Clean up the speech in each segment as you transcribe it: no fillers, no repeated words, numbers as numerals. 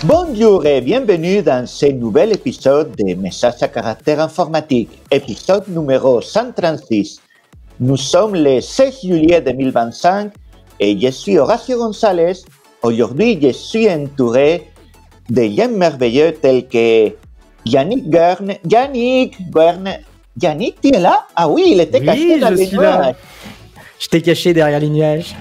Bonjour et bienvenue dans ce nouvel épisode de Messages à caractère informatique, épisode numéro 136. Nous sommes le 16 juillet 2025 et je suis Horacio González. Aujourd'hui, je suis entouré de gens merveilleux tels que Yannick Guerne. Yannick, tu es là? Ah oui, il était caché dans les nuages. Je t'ai caché derrière les nuages.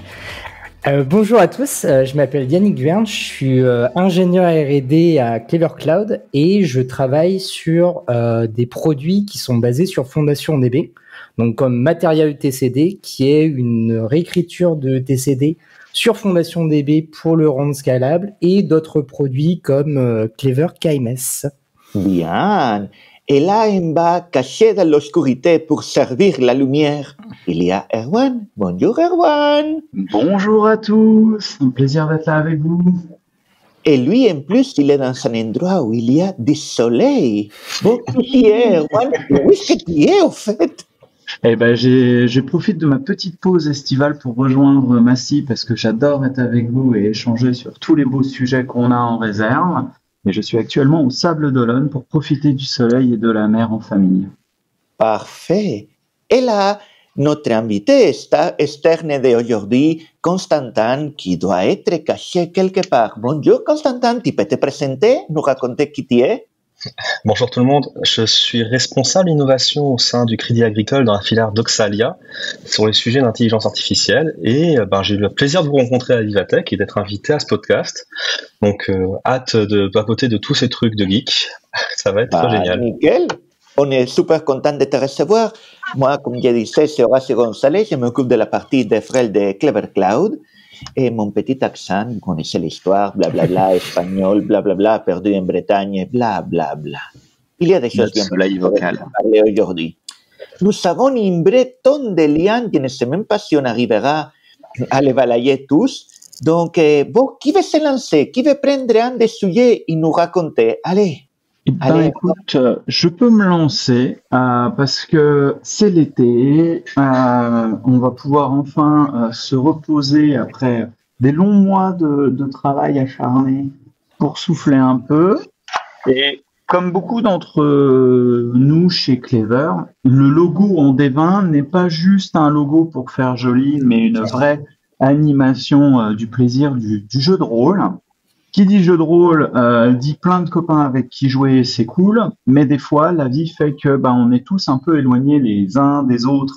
Bonjour à tous, je m'appelle Yannick Guerne, je suis ingénieur R&D à Clever Cloud et je travaille sur des produits qui sont basés sur Fondation DB, donc comme Material TCD, qui est une réécriture de TCD sur Fondation DB pour le rendre scalable, et d'autres produits comme Clever KMS. Bien. Et là, en bas, caché dans l'obscurité pour servir la lumière, il y a Erwan. Bonjour Erwan. Bonjour à tous, un plaisir d'être là avec vous. Et lui, en plus, il est dans un endroit où il y a du soleil. Bon, qui es, Erwan? Où est-ce que tu es, au fait? Eh ben, je profite de ma petite pause estivale pour rejoindre Massy parce que j'adore être avec vous et échanger sur tous les beaux sujets qu'on a en réserve. Et je suis actuellement au Sable d'Olonne pour profiter du soleil et de la mer en famille. Parfait. Et là, notre invité externe d'aujourd'hui, Constantin, qui doit être caché quelque part. Bonjour Constantin, tu peux te présenter, nous raconter qui tu es? Bonjour tout le monde, je suis responsable innovation au sein du Crédit Agricole dans la filière Doxalia sur les sujets d'intelligence artificielle et j'ai eu le plaisir de vous rencontrer à Vivatech et d'être invité à ce podcast. Donc hâte de papoter de tous ces trucs de geek, ça va être génial. Nickel, on est super content de te recevoir. Moi, comme je disais, c'est Horacio González, je m'occupe de la partie DevRel de Clever Cloud. Et mon petit accent, vous connaissez l'histoire, blablabla, espagnol, blablabla, perdu en Bretagne, blablabla. Il y a des choses bien parler aujourd'hui. Nous avons un breton de liens, je ne sais même pas si on arrivera à les balayer tous. Donc, bon, qui veut se lancer? Qui veut prendre un des sujets et nous raconter? Allez. Écoute, je peux me lancer parce que c'est l'été, on va pouvoir enfin se reposer après des longs mois de travail acharné pour souffler un peu. Et comme beaucoup d'entre nous chez Clever, le logo en D20 n'est pas juste un logo pour faire joli, mais une vraie animation du plaisir du jeu de rôle. Qui dit jeu de rôle dit plein de copains avec qui jouer, c'est cool, mais des fois la vie fait que on est tous un peu éloignés les uns des autres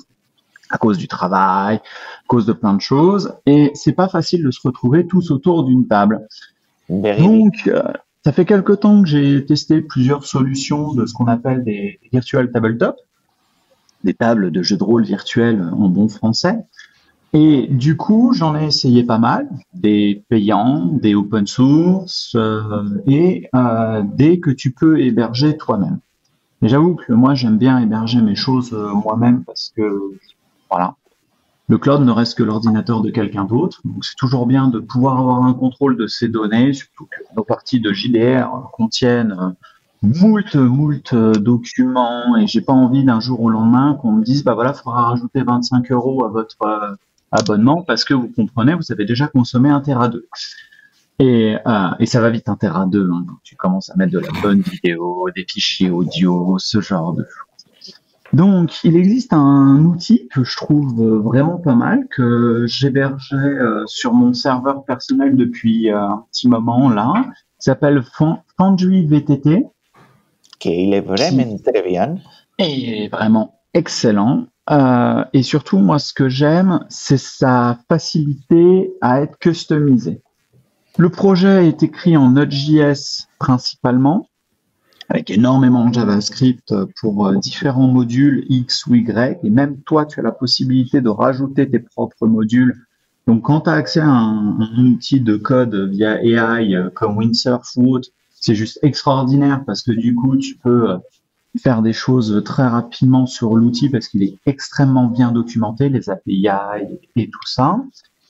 à cause du travail, à cause de plein de choses, et c'est pas facile de se retrouver tous autour d'une table. Donc ça fait quelque temps que j'ai testé plusieurs solutions de ce qu'on appelle des virtual tabletop, des tables de jeux de rôle virtuels en bon français. Et du coup, j'en ai essayé pas mal, des payants, des open source et des que tu peux héberger toi-même. Et j'avoue que moi, j'aime bien héberger mes choses moi-même parce que, voilà, le cloud ne reste que l'ordinateur de quelqu'un d'autre. Donc, c'est toujours bien de pouvoir avoir un contrôle de ces données, surtout que nos parties de JDR contiennent moult documents et j'ai pas envie d'un jour au lendemain qu'on me dise, voilà, il faudra rajouter 25 € à votre abonnement parce que vous comprenez, vous avez déjà consommé 1 Tera 2. Et ça va vite 1 Tera 2 quand tu commences à mettre de la bonne vidéo, des fichiers audio, ce genre de choses. Donc, il existe un outil que je trouve vraiment pas mal, que j'hébergeais sur mon serveur personnel depuis un petit moment là, qui s'appelle Foundry VTT. Il est vraiment très bien. Et vraiment excellent. Et surtout, moi, ce que j'aime, c'est sa facilité à être customisé. Le projet est écrit en Node.js principalement, avec énormément de JavaScript pour différents modules X ou Y. Et même toi, tu as la possibilité de rajouter tes propres modules. Donc, quand tu as accès à un outil de code via AI comme Windsurf ou autre, c'est juste extraordinaire parce que du coup, tu peux faire des choses très rapidement sur l'outil parce qu'il est extrêmement bien documenté, les API et tout ça.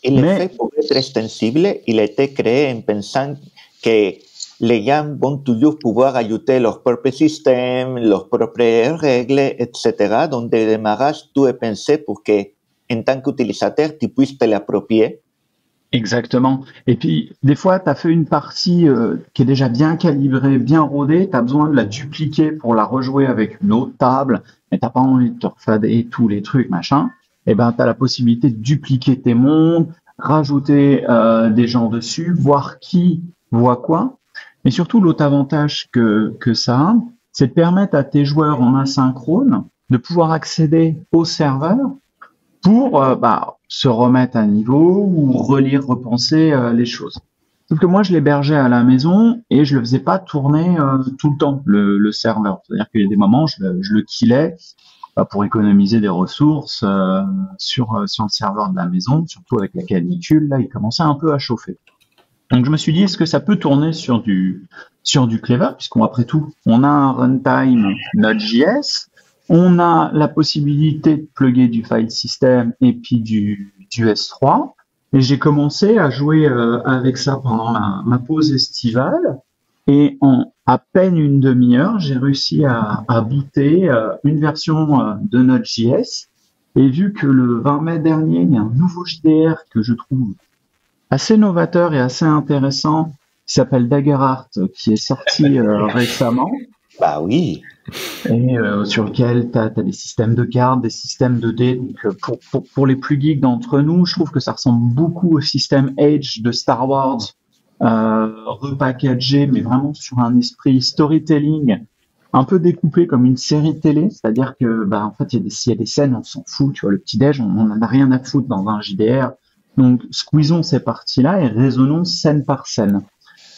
Il est fait pour être extensible. Il a été créé en pensant que les gens vont toujours pouvoir ajouter leur propre système, leurs propres règles, etc. Donc, dès le démarrage, tout est pensé pour que, en tant qu'utilisateur, tu puisses te l'approprier. Exactement. Et puis, des fois, tu as fait une partie qui est déjà bien calibrée, bien rodée, tu as besoin de la dupliquer pour la rejouer avec une autre table, mais t'as pas envie de te refader tous les trucs, machin. Et ben, tu as la possibilité de dupliquer tes mondes, rajouter des gens dessus, voir qui voit quoi. Et surtout, l'autre avantage que ça a, c'est de permettre à tes joueurs en asynchrone de pouvoir accéder au serveur pour se remettre à niveau ou relire, repenser les choses. Sauf que moi, je l'hébergeais à la maison et je le faisais pas tourner tout le temps, le serveur. C'est-à-dire qu'il y a des moments, je le killais pour économiser des ressources sur le serveur de la maison, surtout avec la canicule. Là, il commençait un peu à chauffer. Donc, je me suis dit, est-ce que ça peut tourner sur du Clever, puisqu'après tout, on a un runtime Node.js, on a la possibilité de plugger du file system et puis du S3. Et j'ai commencé à jouer avec ça pendant ma pause estivale. Et en à peine une demi-heure, j'ai réussi à booter une version de Node.js. Et vu que le 20 mai dernier, il y a un nouveau JDR que je trouve assez novateur et assez intéressant, qui s'appelle Daggerheart, qui est sorti récemment. Bah oui. Et sur lequel tu as des systèmes de garde, des systèmes de dés. Donc pour les plus geeks d'entre nous, je trouve que ça ressemble beaucoup au système Age de Star Wars, repackagé, mais vraiment sur un esprit storytelling, un peu découpé comme une série télé. C'est-à-dire que en fait, il y a des scènes, on s'en fout. Tu vois, le petit-déj, on n'en a rien à foutre dans un JDR. Donc squeezons ces parties-là et raisonnons scène par scène,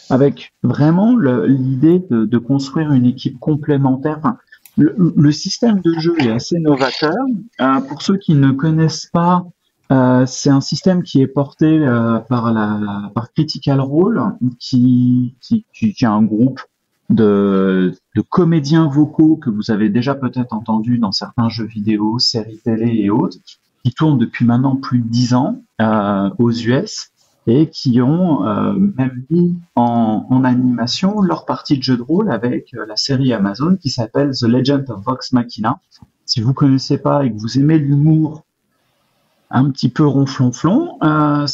avec vraiment l'idée de construire une équipe complémentaire. Enfin, le système de jeu est assez novateur. Pour ceux qui ne connaissent pas, c'est un système qui est porté par Critical Role, qui est un groupe de comédiens vocaux que vous avez déjà peut-être entendu dans certains jeux vidéo, séries télé et autres, qui tournent depuis maintenant plus de 10 ans aux US. Et qui ont même mis en animation leur partie de jeu de rôle avec la série Amazon qui s'appelle The Legend of Vox Machina. Si vous connaissez pas et que vous aimez l'humour un petit peu ronflonflon, moi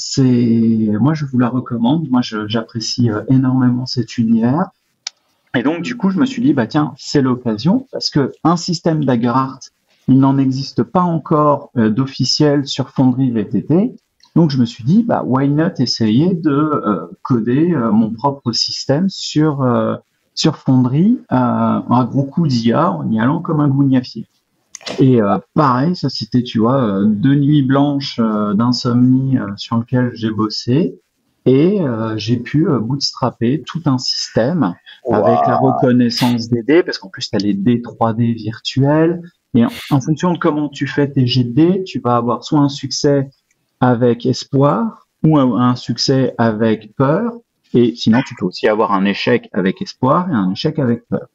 je vous la recommande. Moi j'apprécie énormément cet univers. Et donc du coup je me suis dit tiens, c'est l'occasion, parce que un système Daggerheart, il n'en existe pas encore d'officiel sur Foundry VTT. Donc je me suis dit, why not essayer de coder mon propre système sur Foundry, un gros coup d'IA en y allant comme un gougnafier. Et pareil, ça c'était, tu vois, 2 nuits blanches d'insomnie sur lequel j'ai bossé, et j'ai pu bootstrapper tout un système avec la reconnaissance des dés, parce qu'en plus tu as les dés 3D virtuels, et en fonction de comment tu fais tes jets de dés, tu vas avoir soit un succès avec espoir ou un succès avec peur, et sinon tu peux aussi avoir un échec avec espoir et un échec avec peur.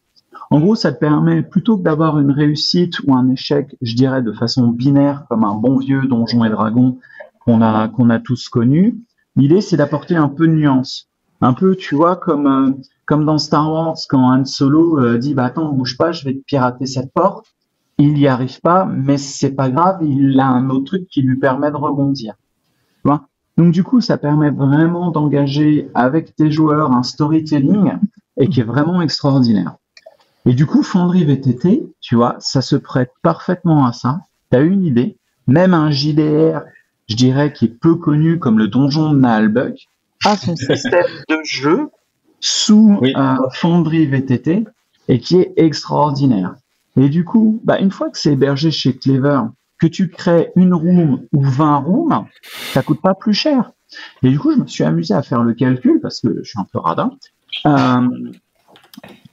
En gros, ça te permet, plutôt que d'avoir une réussite ou un échec, je dirais de façon binaire, comme un bon vieux Donjons et Dragons qu'on a tous connu, l'idée c'est d'apporter un peu de nuance. Un peu, tu vois, comme dans Star Wars, quand Han Solo dit attends, bouge pas, je vais te pirater cette porte. Il y arrive pas, mais c'est pas grave, il a un autre truc qui lui permet de rebondir. Tu vois ? Donc du coup, ça permet vraiment d'engager avec tes joueurs un storytelling et qui est vraiment extraordinaire. Et du coup, Foundry VTT, tu vois, ça se prête parfaitement à ça. Tu as une idée, même un JDR, je dirais, qui est peu connu comme le donjon de Naalbuck, a son système de jeu sous Foundry VTT et qui est extraordinaire. Et du coup, une fois que c'est hébergé chez Clever, que tu crées une room ou 20 rooms, ça coûte pas plus cher. Et du coup, je me suis amusé à faire le calcul, parce que je suis un peu radin.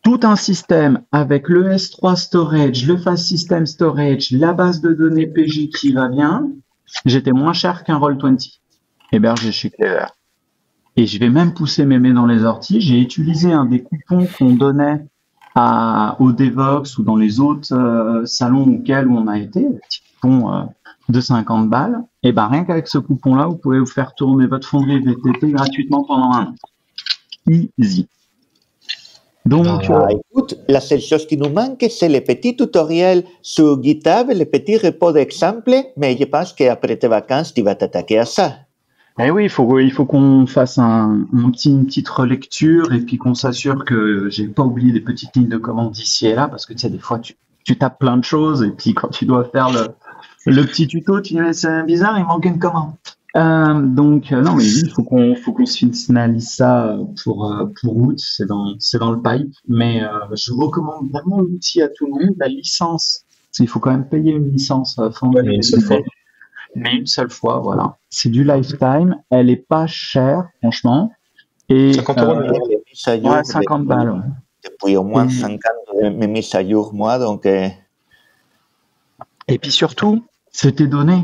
Tout un système avec le S3 storage, le file system storage, la base de données PG qui va bien, j'étais moins cher qu'un Roll20 hébergé chez Clever. Et je vais même pousser mes mains dans les orties. J'ai utilisé un des coupons qu'on donnait au Devox ou dans les autres salons auxquels on a été, le petit coupon de 50 balles. Et rien qu'avec ce coupon-là, vous pouvez vous faire tourner votre Foundry VTT gratuitement pendant 1 an. Easy. Donc, écoute, la seule chose qui nous manque, c'est les petits tutoriels sur GitHub, les petits repos d'exemples, mais je pense qu'après tes vacances, tu vas t'attaquer à ça. Eh oui, il faut qu'on fasse une petite relecture et puis qu'on s'assure que j'ai pas oublié des petites lignes de commande ici et là parce que tu sais, des fois, tu tapes plein de choses et puis quand tu dois faire le petit tuto, tu dis, mais c'est bizarre, il manque une commande. Non, mais oui, faut qu'on se finalise ça pour août, c'est dans le pipe. Mais je recommande vraiment l'outil à tout le monde. La licence, il faut quand même payer une licence Ouais, mais une seule fois. mais une seule fois, voilà. C'est du lifetime. Elle est pas chère, franchement. Et 50 euros, Les mises à jour ouais, 50 balles. Ouais. depuis au moins Et, 5 ans de mes mises à jour, moi, donc et puis surtout, c'est tes données.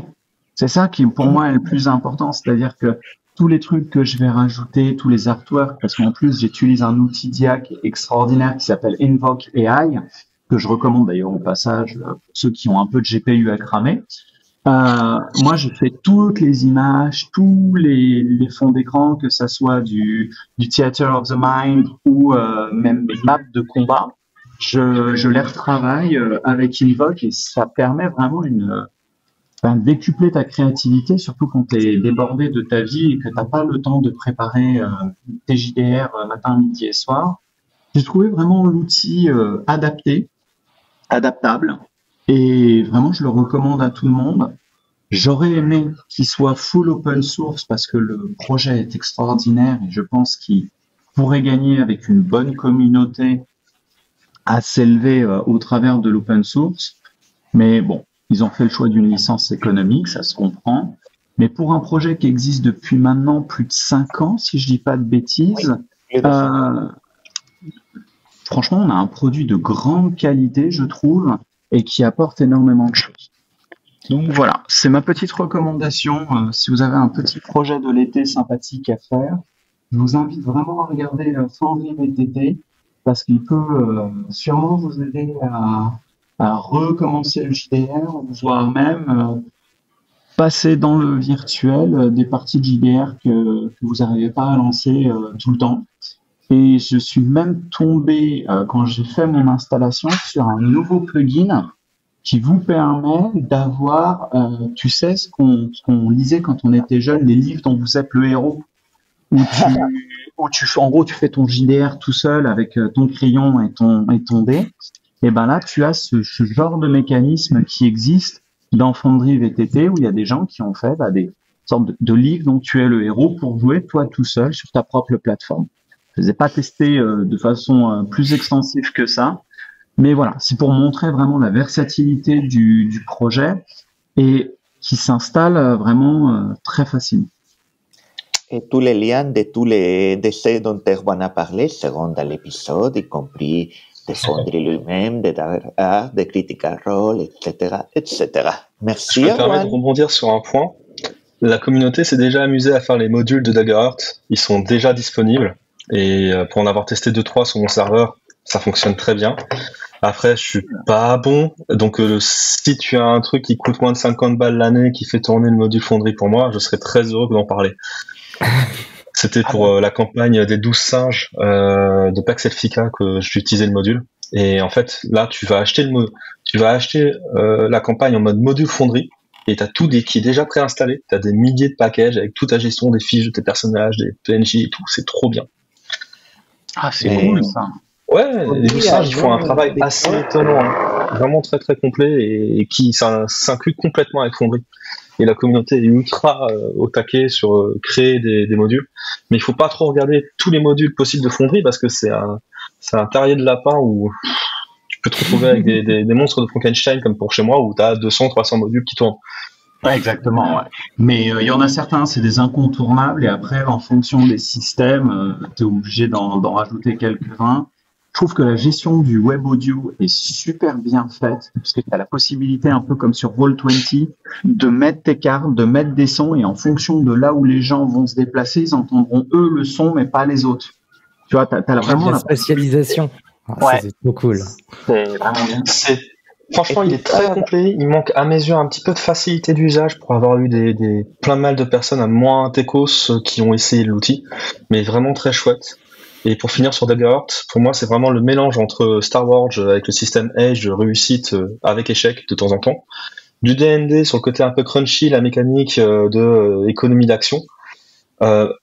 C'est ça qui, pour moi, est le plus important. C'est-à-dire que tous les trucs que je vais rajouter, tous les artworks, parce qu'en plus, j'utilise un outil d'IA qui est extraordinaire qui s'appelle Invoke AI, que je recommande d'ailleurs au passage pour ceux qui ont un peu de GPU à cramer. Moi, je fais toutes les images, tous les fonds d'écran, que ça soit du Theater of the Mind ou même les maps de combat. Je les retravaille avec Invoke et ça permet vraiment décupler ta créativité, surtout quand tu es débordé de ta vie et que t'as pas le temps de préparer tes JDR matin, midi et soir. J'ai trouvé vraiment l'outil adaptable, et vraiment je le recommande à tout le monde. J'aurais aimé qu'il soit full open source parce que le projet est extraordinaire et je pense qu'il pourrait gagner avec une bonne communauté à s'élever au travers de l'open source. Mais bon, ils ont fait le choix d'une licence économique, ça se comprend. Mais pour un projet qui existe depuis maintenant plus de 5 ans, si je dis pas de bêtises, euh, franchement, on a un produit de grande qualité, je trouve, et qui apporte énormément de choses. Donc voilà, c'est ma petite recommandation. Si vous avez un petit projet de l'été sympathique à faire, je vous invite vraiment à regarder Foundry VTT parce qu'il peut sûrement vous aider à recommencer le JDR, voire même passer dans le virtuel des parties de JDR que vous n'arrivez pas à lancer tout le temps. Et je suis même tombé, quand j'ai fait mon installation, sur un nouveau plugin qui vous permet d'avoir, tu sais, ce qu'on lisait quand on était jeune, les livres dont vous êtes le héros, en gros, tu fais ton JDR tout seul avec ton crayon et ton dé. Et ben là, tu as ce genre de mécanisme qui existe dans Foundry VTT où il y a des gens qui ont fait des sortes de livres dont tu es le héros pour jouer toi tout seul sur ta propre plateforme. Je ne les ai pas testés de façon plus extensive que ça. Mais voilà, c'est pour montrer vraiment la versatilité du projet et qui s'installe vraiment très facilement. et tous les liens de tous les décès dont Erwan a parlé seront dans l'épisode, y compris de Foundry lui-même, de DarkArt, de Critical Role, etc., etc. Merci, Je me permets de Erwan. rebondir sur un point. La communauté s'est déjà amusée à faire les modules de DarkArt. Ils sont déjà disponibles. Et pour en avoir testé 2-3 sur mon serveur, ça fonctionne très bien. Après, je suis pas bon. Donc, si tu as un truc qui coûte moins de 50 balles l'année, qui fait tourner le module Foundry pour moi, je serais très heureux d'en parler. C'était pour la campagne des 12 singes de Pax Elfica que j'utilisais le module. Et en fait, là, tu vas acheter la campagne en mode module Foundry et t'as tout qui est déjà préinstallé. T'as des milliers de packages avec toute ta gestion des fiches de tes personnages, des PNJ et tout. C'est trop bien. Ah, c'est cool ça. Ouais, les 12 singes, ils font un travail assez étonnant, hein. Vraiment très très complet et qui s'inclut complètement avec Foundry. Et la communauté est ultra au taquet sur créer des modules. Mais il faut pas trop regarder tous les modules possibles de Foundry parce que c'est un terrier de lapin où tu peux te retrouver avec des monstres de Frankenstein comme pour chez moi où tu as 200-300 modules qui tournent. Ouais, exactement, ouais. Mais il y en a certains, c'est des incontournables, et après, en fonction des systèmes, tu es obligé d'en rajouter quelques-uns. Je trouve que la gestion du web audio est super bien faite, parce que tu as la possibilité, un peu comme sur Roll20, de mettre tes cartes, de mettre des sons, et en fonction de là où les gens vont se déplacer, ils entendront eux le son, mais pas les autres. Tu vois, t'as vraiment la spatialisation. Ouais. C'est trop cool. C'est vraiment bien. Franchement, il est très complet. Il manque à mes yeux un petit peu de facilité d'usage pour avoir eu plein de mal de personnes à moins techos qui ont essayé l'outil, mais vraiment très chouette. Et pour finir sur DarkArt, pour moi, c'est vraiment le mélange entre Star Wars avec le système Edge, réussite avec échec de temps en temps, du DnD sur le côté un peu crunchy, la mécanique de économie d'action,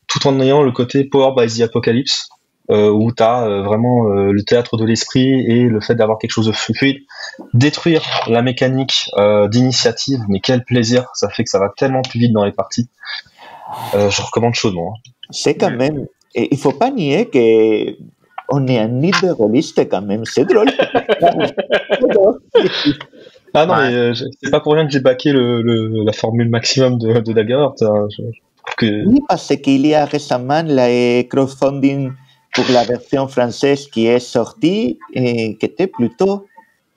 tout en ayant le côté Power by the Apocalypse, où tu as vraiment le théâtre de l'esprit et le fait d'avoir quelque chose de fluide. Détruire la mécanique d'initiative, mais quel plaisir, ça fait que ça va tellement plus vite dans les parties. Je recommande chaudement. C'est quand même, il faut pas nier que on est un nid de rôliste quand même, c'est drôle. Ah non, mais c'est pas pour rien que j'ai backé la formule maximum de Daggerheart. Oui, parce qu'il y a récemment le crowdfunding pour la version française qui est sortie et qui était plutôt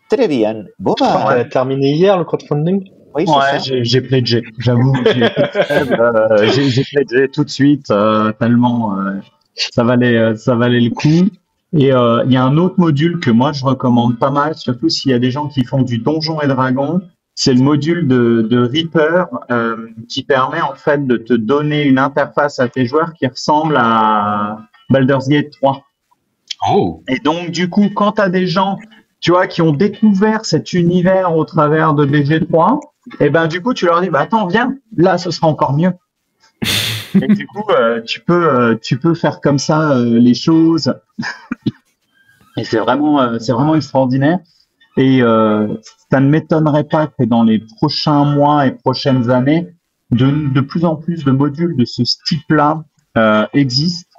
très bien. Bon, Tu crois qu'elle a terminé hier le crowdfunding? Oui, Ouais, j'ai pledgé. J'avoue, j'ai pledgé tout de suite, tellement ça valait le coup. Et il y a un autre module que moi je recommande pas mal, surtout s'il y a des gens qui font du Donjons et Dragons. C'est le module de Reaper qui permet en fait de te donner une interface à tes joueurs qui ressemble à Baldur's Gate 3. Oh. Et donc du coup, quand tu as des gens, tu vois, qui ont découvert cet univers au travers de BG3, et ben du coup tu leur dis bah attends, viens, là ce sera encore mieux. Et du coup tu peux faire comme ça les choses. Et c'est vraiment extraordinaire. Et ça ne m'étonnerait pas que dans les prochains mois et prochaines années, de plus en plus de modules de ce type-là existent,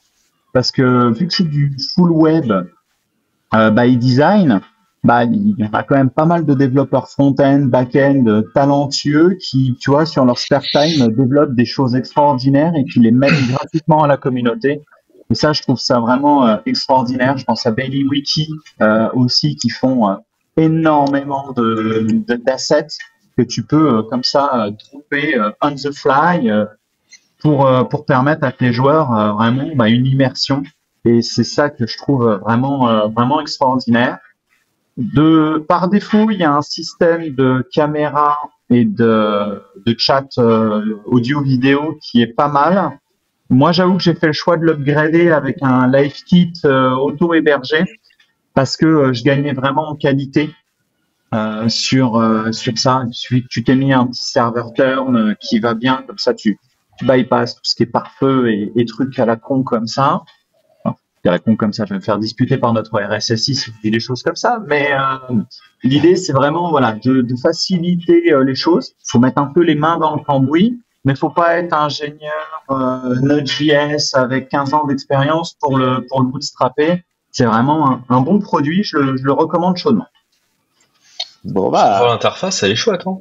parce que vu que c'est du full web by design, bah il y a quand même pas mal de développeurs front-end, back-end talentueux qui, tu vois, sur leur spare time développent des choses extraordinaires et qui les mettent gratuitement à la communauté. Et ça, je trouve ça vraiment extraordinaire. Je pense à Bailey Wiki aussi qui font énormément d'assets que tu peux comme ça dropper on the fly pour permettre à tes joueurs vraiment une immersion. Et c'est ça que je trouve vraiment extraordinaire. Par défaut, il y a un système de caméra et de chat audio-vidéo qui est pas mal. Moi, j'avoue que j'ai fait le choix de l'upgrader avec un live kit auto-hébergé parce que je gagnais vraiment en qualité sur ça. Tu t'es mis un petit serveur turn qui va bien, comme ça tu bypasses tout ce qui est pare-feu et trucs à la con comme ça. Enfin, à la con comme ça, je vais me faire disputer par notre RSSI si je dis des choses comme ça. Mais l'idée, c'est vraiment de faciliter les choses. Il faut mettre un peu les mains dans le cambouis. Mais faut pas être ingénieur Node.js avec 15 ans d'expérience pour le bootstrapper. C'est vraiment un bon produit, je le recommande chaudement. Bon, bah. L'interface, elle est chouette, hein.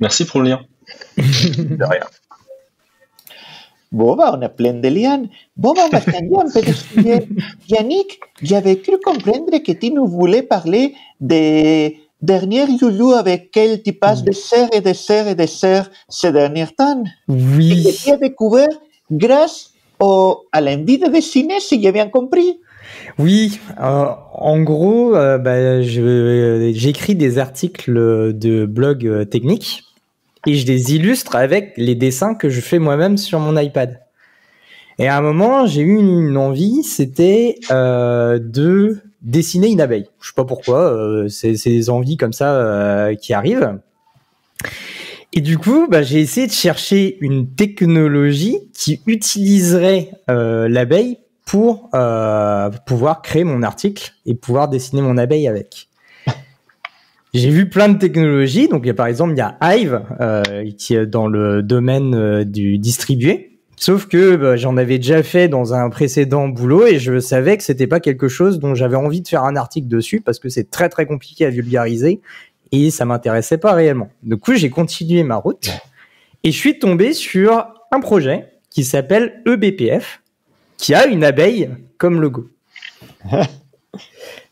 Merci pour le lien. De rien. Bon, bah, on a plein de liens. Bon, bah, on va changer un peu de sujet. Yannick, j'avais cru comprendre que tu nous voulais parler des derniers youlous avec lesquels tu passes des heures et des heures et des heures ces derniers temps. Oui. Et que tu as découvert grâce à l'envie de dessiner, si j'ai bien compris. Oui, en gros, j'écris des articles de blog techniques et je les illustre avec les dessins que je fais moi-même sur mon iPad. Et à un moment, j'ai eu une envie, c'était de dessiner une abeille. Je sais pas pourquoi, c'est des envies comme ça qui arrivent. Et du coup, j'ai essayé de chercher une technologie qui utiliserait l'abeille pour pouvoir créer mon article et pouvoir dessiner mon abeille avec. J'ai vu plein de technologies. Donc, par exemple, il y a Hive qui est dans le domaine du distribué. Sauf que j'en avais déjà fait dans un précédent boulot et je savais que c'était pas quelque chose dont j'avais envie de faire un article dessus parce que c'est très très compliqué à vulgariser et ça m'intéressait pas réellement. Du coup, j'ai continué ma route et je suis tombé sur un projet qui s'appelle eBPF qui a une abeille comme logo.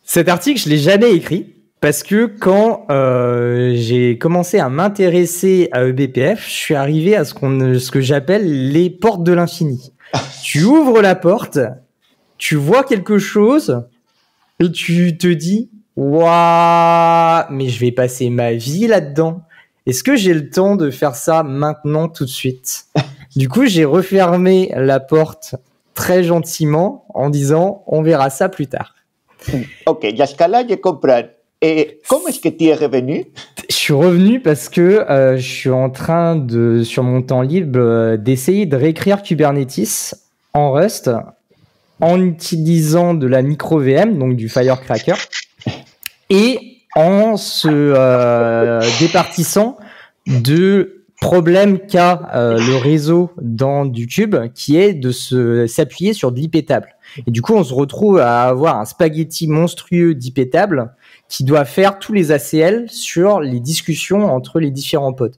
Cet article, je l'ai jamais écrit parce que quand j'ai commencé à m'intéresser à eBPF, je suis arrivé à ce que j'appelle les portes de l'infini. Tu ouvres la porte, tu vois quelque chose et tu te dis « Waouh, mais je vais passer ma vie là-dedans. Est-ce que j'ai le temps de faire ça maintenant tout de suite ?» Du coup, j'ai refermé la porte très gentiment en disant « On verra ça plus tard. » Ok, jusqu'à là, je comprends. Et comment est-ce que tu es revenu? Je suis revenu parce que je suis en train de, sur mon temps libre, d'essayer de réécrire Kubernetes en Rust en utilisant de la micro-VM, donc du Firecracker, et en se départissant de problèmes qu'a le réseau dans du Kube, qui est de s'appuyer sur de l'IP table. Et du coup, on se retrouve à avoir un spaghetti monstrueux d'IP table qui doit faire tous les ACL sur les discussions entre les différents pods.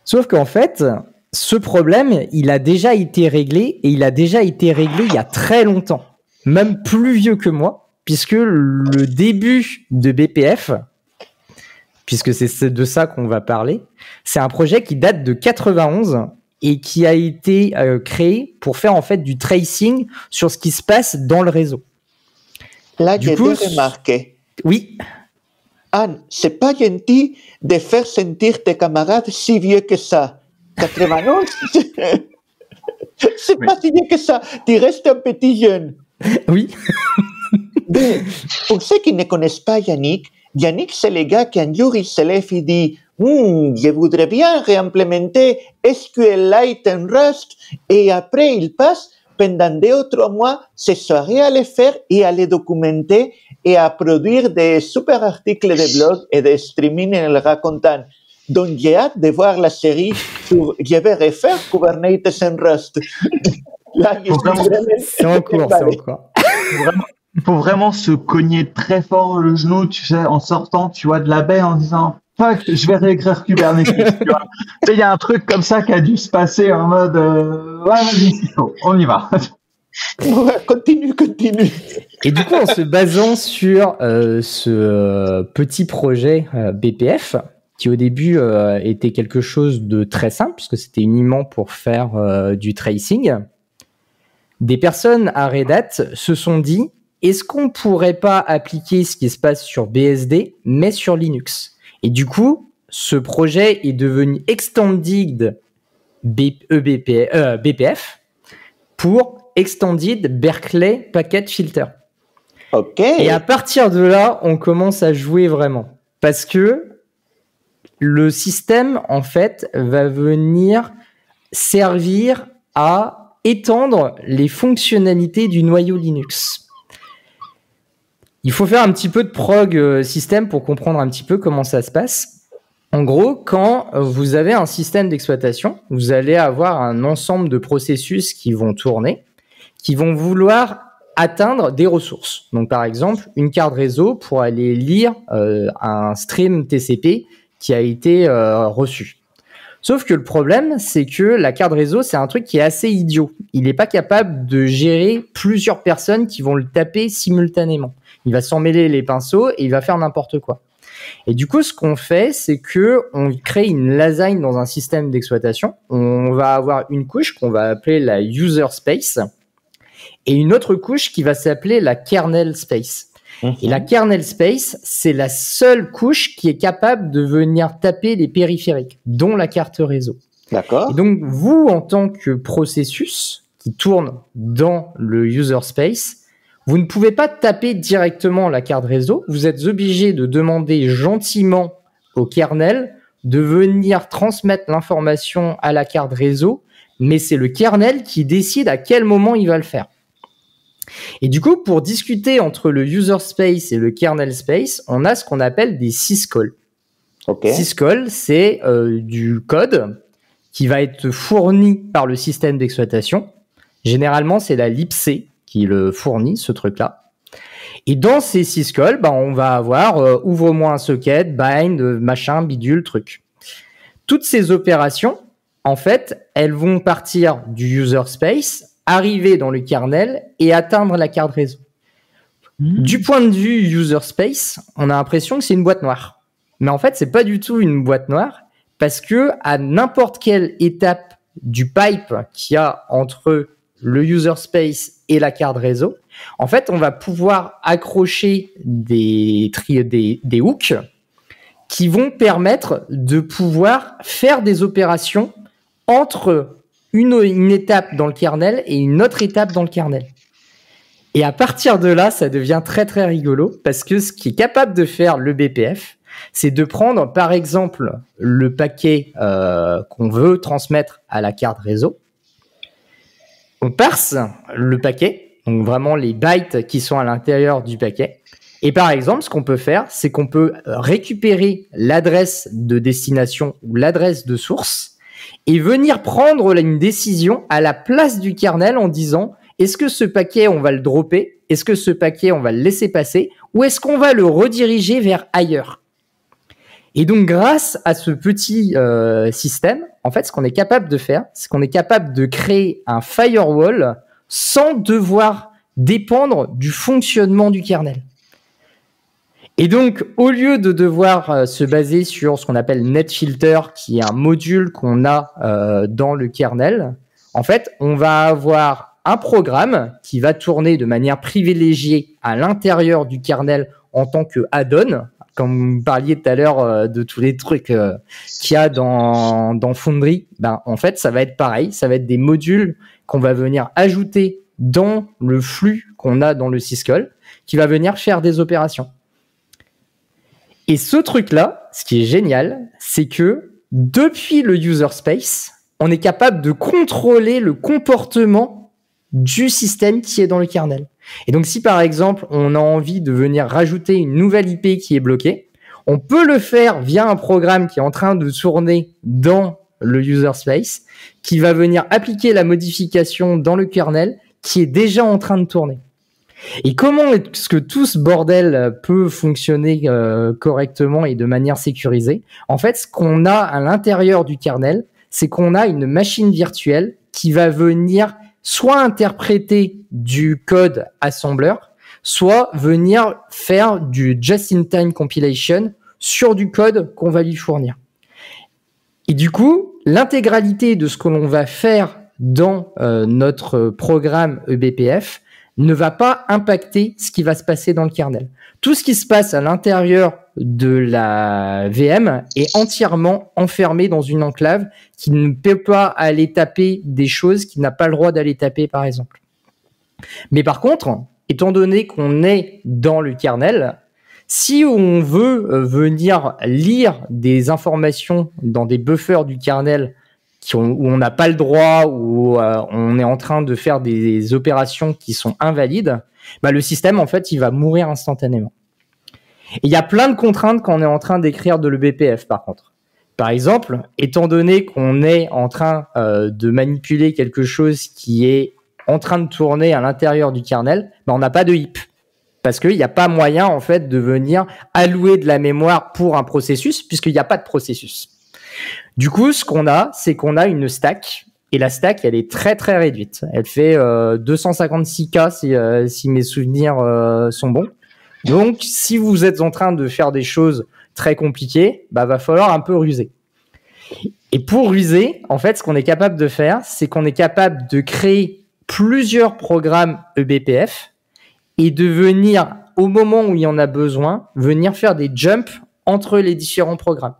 Sauf qu'en fait, ce problème, il a déjà été réglé, et il a déjà été réglé il y a très longtemps, même plus vieux que moi, puisque le début de BPF, puisque c'est de ça qu'on va parler, c'est un projet qui date de 91 et qui a été créé pour faire en fait du tracing sur ce qui se passe dans le réseau. Là, j'ai remarqué. Oui. Anne, c'est pas gentil de faire sentir tes camarades si vieux que ça. 91, c'est pas si vieux que ça. Tu restes un petit jeune. Oui. Mais pour ceux qui ne connaissent pas Yannick, c'est le gars qui un jour il se lève et dit je voudrais bien réimplémenter SQLite en Rust, et après il passe pendant 2 ou 3 mois ses soirées à le faire et à les documenter et à produire des super articles de blog et de streaming en le racontant. Donc j'ai hâte de voir la série sur je vais refaire Kubernetes en Rust. Là, c'est en cours. Il faut vraiment se cogner très fort le genou, tu sais, en sortant, tu vois, de la baie en disant fuck, je vais réécrire Kubernetes. Tu vois, il y a un truc comme ça qui a dû se passer en mode ouais, vas-y, c'est chaud, on y va. Ouais, continue. Et du coup, en se basant sur ce petit projet BPF, qui au début était quelque chose de très simple, puisque c'était uniquement pour faire du tracing, des personnes à Red Hat se sont dit, est-ce qu'on pourrait pas appliquer ce qui se passe sur BSD, mais sur Linux? Et du coup, ce projet est devenu Extended BPF pour Extended Berkeley Packet Filter. Ok. Et à partir de là, on commence à jouer vraiment. Parce que le système, en fait, va venir servir à étendre les fonctionnalités du noyau Linux. Il faut faire un petit peu de prog système pour comprendre un petit peu comment ça se passe. En gros, quand vous avez un système d'exploitation, vous allez avoir un ensemble de processus qui vont tourner, qui vont vouloir atteindre des ressources. Donc, par exemple, une carte réseau pour aller lire un stream TCP qui a été reçu. Sauf que le problème, c'est que la carte réseau, c'est un truc qui est assez idiot. Il n'est pas capable de gérer plusieurs personnes qui vont le taper simultanément. Il va s'en mêler les pinceaux et il va faire n'importe quoi. Et du coup, ce qu'on fait, c'est que on crée une lasagne dans un système d'exploitation. On va avoir une couche qu'on va appeler la user space et une autre couche qui va s'appeler la kernel space. Et la kernel space, c'est la seule couche qui est capable de venir taper les périphériques, dont la carte réseau. D'accord. Et donc, vous, en tant que processus qui tourne dans le user space, vous ne pouvez pas taper directement la carte réseau. Vous êtes obligé de demander gentiment au kernel de venir transmettre l'information à la carte réseau, mais c'est le kernel qui décide à quel moment il va le faire. Et du coup, pour discuter entre le user space et le kernel space, on a ce qu'on appelle des syscalls. Okay. Syscall, c'est du code qui va être fourni par le système d'exploitation. Généralement, c'est la libc qui le fournit, ce truc-là. Et dans ces syscalls, on va avoir ouvre-moi un socket, bind, machin, bidule, truc. Toutes ces opérations, en fait, elles vont partir du user space, arriver dans le kernel et atteindre la carte réseau. Du point de vue user space, on a l'impression que c'est une boîte noire. Mais en fait, c'est pas du tout une boîte noire parce que à n'importe quelle étape du pipe qu'il y a entre le user space et la carte réseau, en fait, on va pouvoir accrocher des hooks qui vont permettre de pouvoir faire des opérations entre une étape dans le kernel et une autre étape dans le kernel. Et à partir de là, ça devient très très rigolo parce que ce qui est capable de faire le BPF, c'est de prendre par exemple le paquet qu'on veut transmettre à la carte réseau. On parse le paquet, donc vraiment les bytes qui sont à l'intérieur du paquet. Et par exemple, ce qu'on peut faire, c'est qu'on peut récupérer l'adresse de destination ou l'adresse de source et venir prendre une décision à la place du kernel en disant est-ce que ce paquet, on va le dropper? Est-ce que ce paquet, on va le laisser passer? Ou est-ce qu'on va le rediriger vers ailleurs? Et donc, grâce à ce petit système, en fait, ce qu'on est capable de faire, c'est qu'on est capable de créer un firewall sans devoir dépendre du fonctionnement du kernel. Et donc, au lieu de devoir se baser sur ce qu'on appelle NetFilter, qui est un module qu'on a dans le kernel, en fait, on va avoir un programme qui va tourner de manière privilégiée à l'intérieur du kernel en tant que add-on, comme vous parliez tout à l'heure de tous les trucs qu'il y a dans Foundry. Ben, en fait, ça va être pareil, ça va être des modules qu'on va venir ajouter dans le flux qu'on a dans le syscall, qui va venir faire des opérations. Et ce truc-là, ce qui est génial, c'est que depuis le user space, on est capable de contrôler le comportement du système qui est dans le kernel. Et donc, si par exemple, on a envie de venir rajouter une nouvelle IP qui est bloquée, on peut le faire via un programme qui est en train de tourner dans le user space, qui va venir appliquer la modification dans le kernel qui est déjà en train de tourner. Et comment est-ce que tout ce bordel peut fonctionner correctement et de manière sécurisée? En fait, ce qu'on a à l'intérieur du kernel, c'est qu'on a une machine virtuelle qui va venir soit interpréter du code assembler, soit venir faire du just-in-time compilation sur du code qu'on va lui fournir. Et du coup, l'intégralité de ce que l'on va faire dans notre programme eBPF ne va pas impacter ce qui va se passer dans le kernel. Tout ce qui se passe à l'intérieur de la VM est entièrement enfermé dans une enclave qui ne peut pas aller taper des choses qu'il n'a pas le droit d'aller taper, par exemple. Mais par contre, étant donné qu'on est dans le kernel, si on veut venir lire des informations dans des buffers du kernel où on n'a pas le droit, où on est en train de faire des opérations qui sont invalides, bah le système, en fait, il va mourir instantanément. Et il y a plein de contraintes quand on est en train d'écrire de l'eBPF, par contre. Par exemple, étant donné qu'on est en train de manipuler quelque chose qui est en train de tourner à l'intérieur du kernel, bah on n'a pas de heap. Parce qu'il n'y a pas moyen, en fait, de venir allouer de la mémoire pour un processus, puisqu'il n'y a pas de processus. Du coup, ce qu'on a, c'est qu'on a une stack, et la stack, elle est très très réduite. Elle fait 256K si mes souvenirs sont bons. Donc, si vous êtes en train de faire des choses très compliquées, bah va falloir un peu ruser. Et pour ruser, en fait, ce qu'on est capable de faire, c'est qu'on est capable de créer plusieurs programmes eBPF et de venir, au moment où il y en a besoin, venir faire des jumps entre les différents programmes.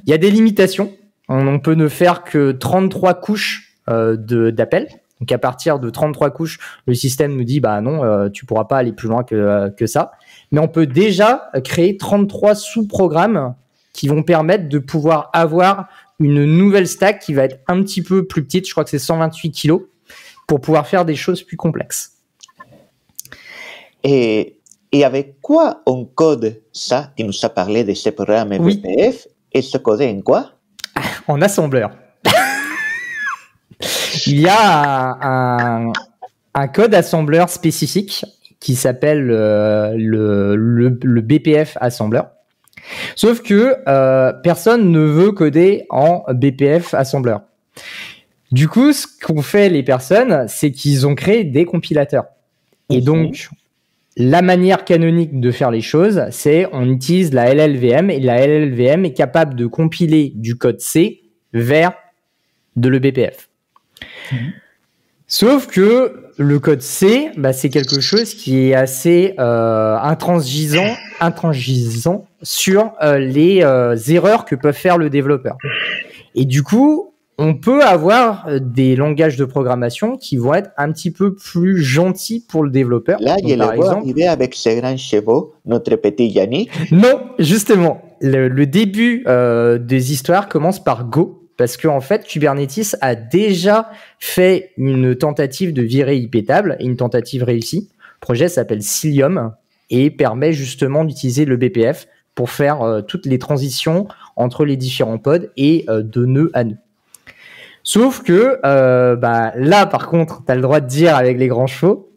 Il y a des limitations. On peut ne faire que 33 couches d'appel. Donc, à partir de 33 couches, le système nous dit, bah non, tu pourras pas aller plus loin que ça. Mais on peut déjà créer 33 sous-programmes qui vont permettre de pouvoir avoir une nouvelle stack qui va être un petit peu plus petite. Je crois que c'est 128 kilos pour pouvoir faire des choses plus complexes. Et avec quoi on code ça? Tu nous as parlé de ces programmes eBPF. Oui. Et se coder en quoi? En assembleur. Il y a un code assembleur spécifique qui s'appelle le BPF assembler. Sauf que personne ne veut coder en BPF assembler. Du coup, ce qu'ont fait les personnes, c'est qu'ils ont créé des compilateurs. Et donc, la manière canonique de faire les choses, c'est on utilise la LLVM et la LLVM est capable de compiler du code C vers de l'eBPF. Sauf que le code C, bah, c'est quelque chose qui est assez intransigeant sur les erreurs que peuvent faire le développeur. Et du coup, on peut avoir des langages de programmation qui vont être un petit peu plus gentils pour le développeur. Là, Donc, je par le vois exemple, arriver avec ses grands chevaux, notre petit Yannick. non, justement, le début des histoires commence par Go, parce qu'en fait, Kubernetes a déjà fait une tentative de virée IP-table, et une tentative réussie. Le projet s'appelle Cilium et permet justement d'utiliser le BPF pour faire toutes les transitions entre les différents pods et de nœud à nœud. Sauf que là, par contre, tu as le droit de dire avec les grands chevaux.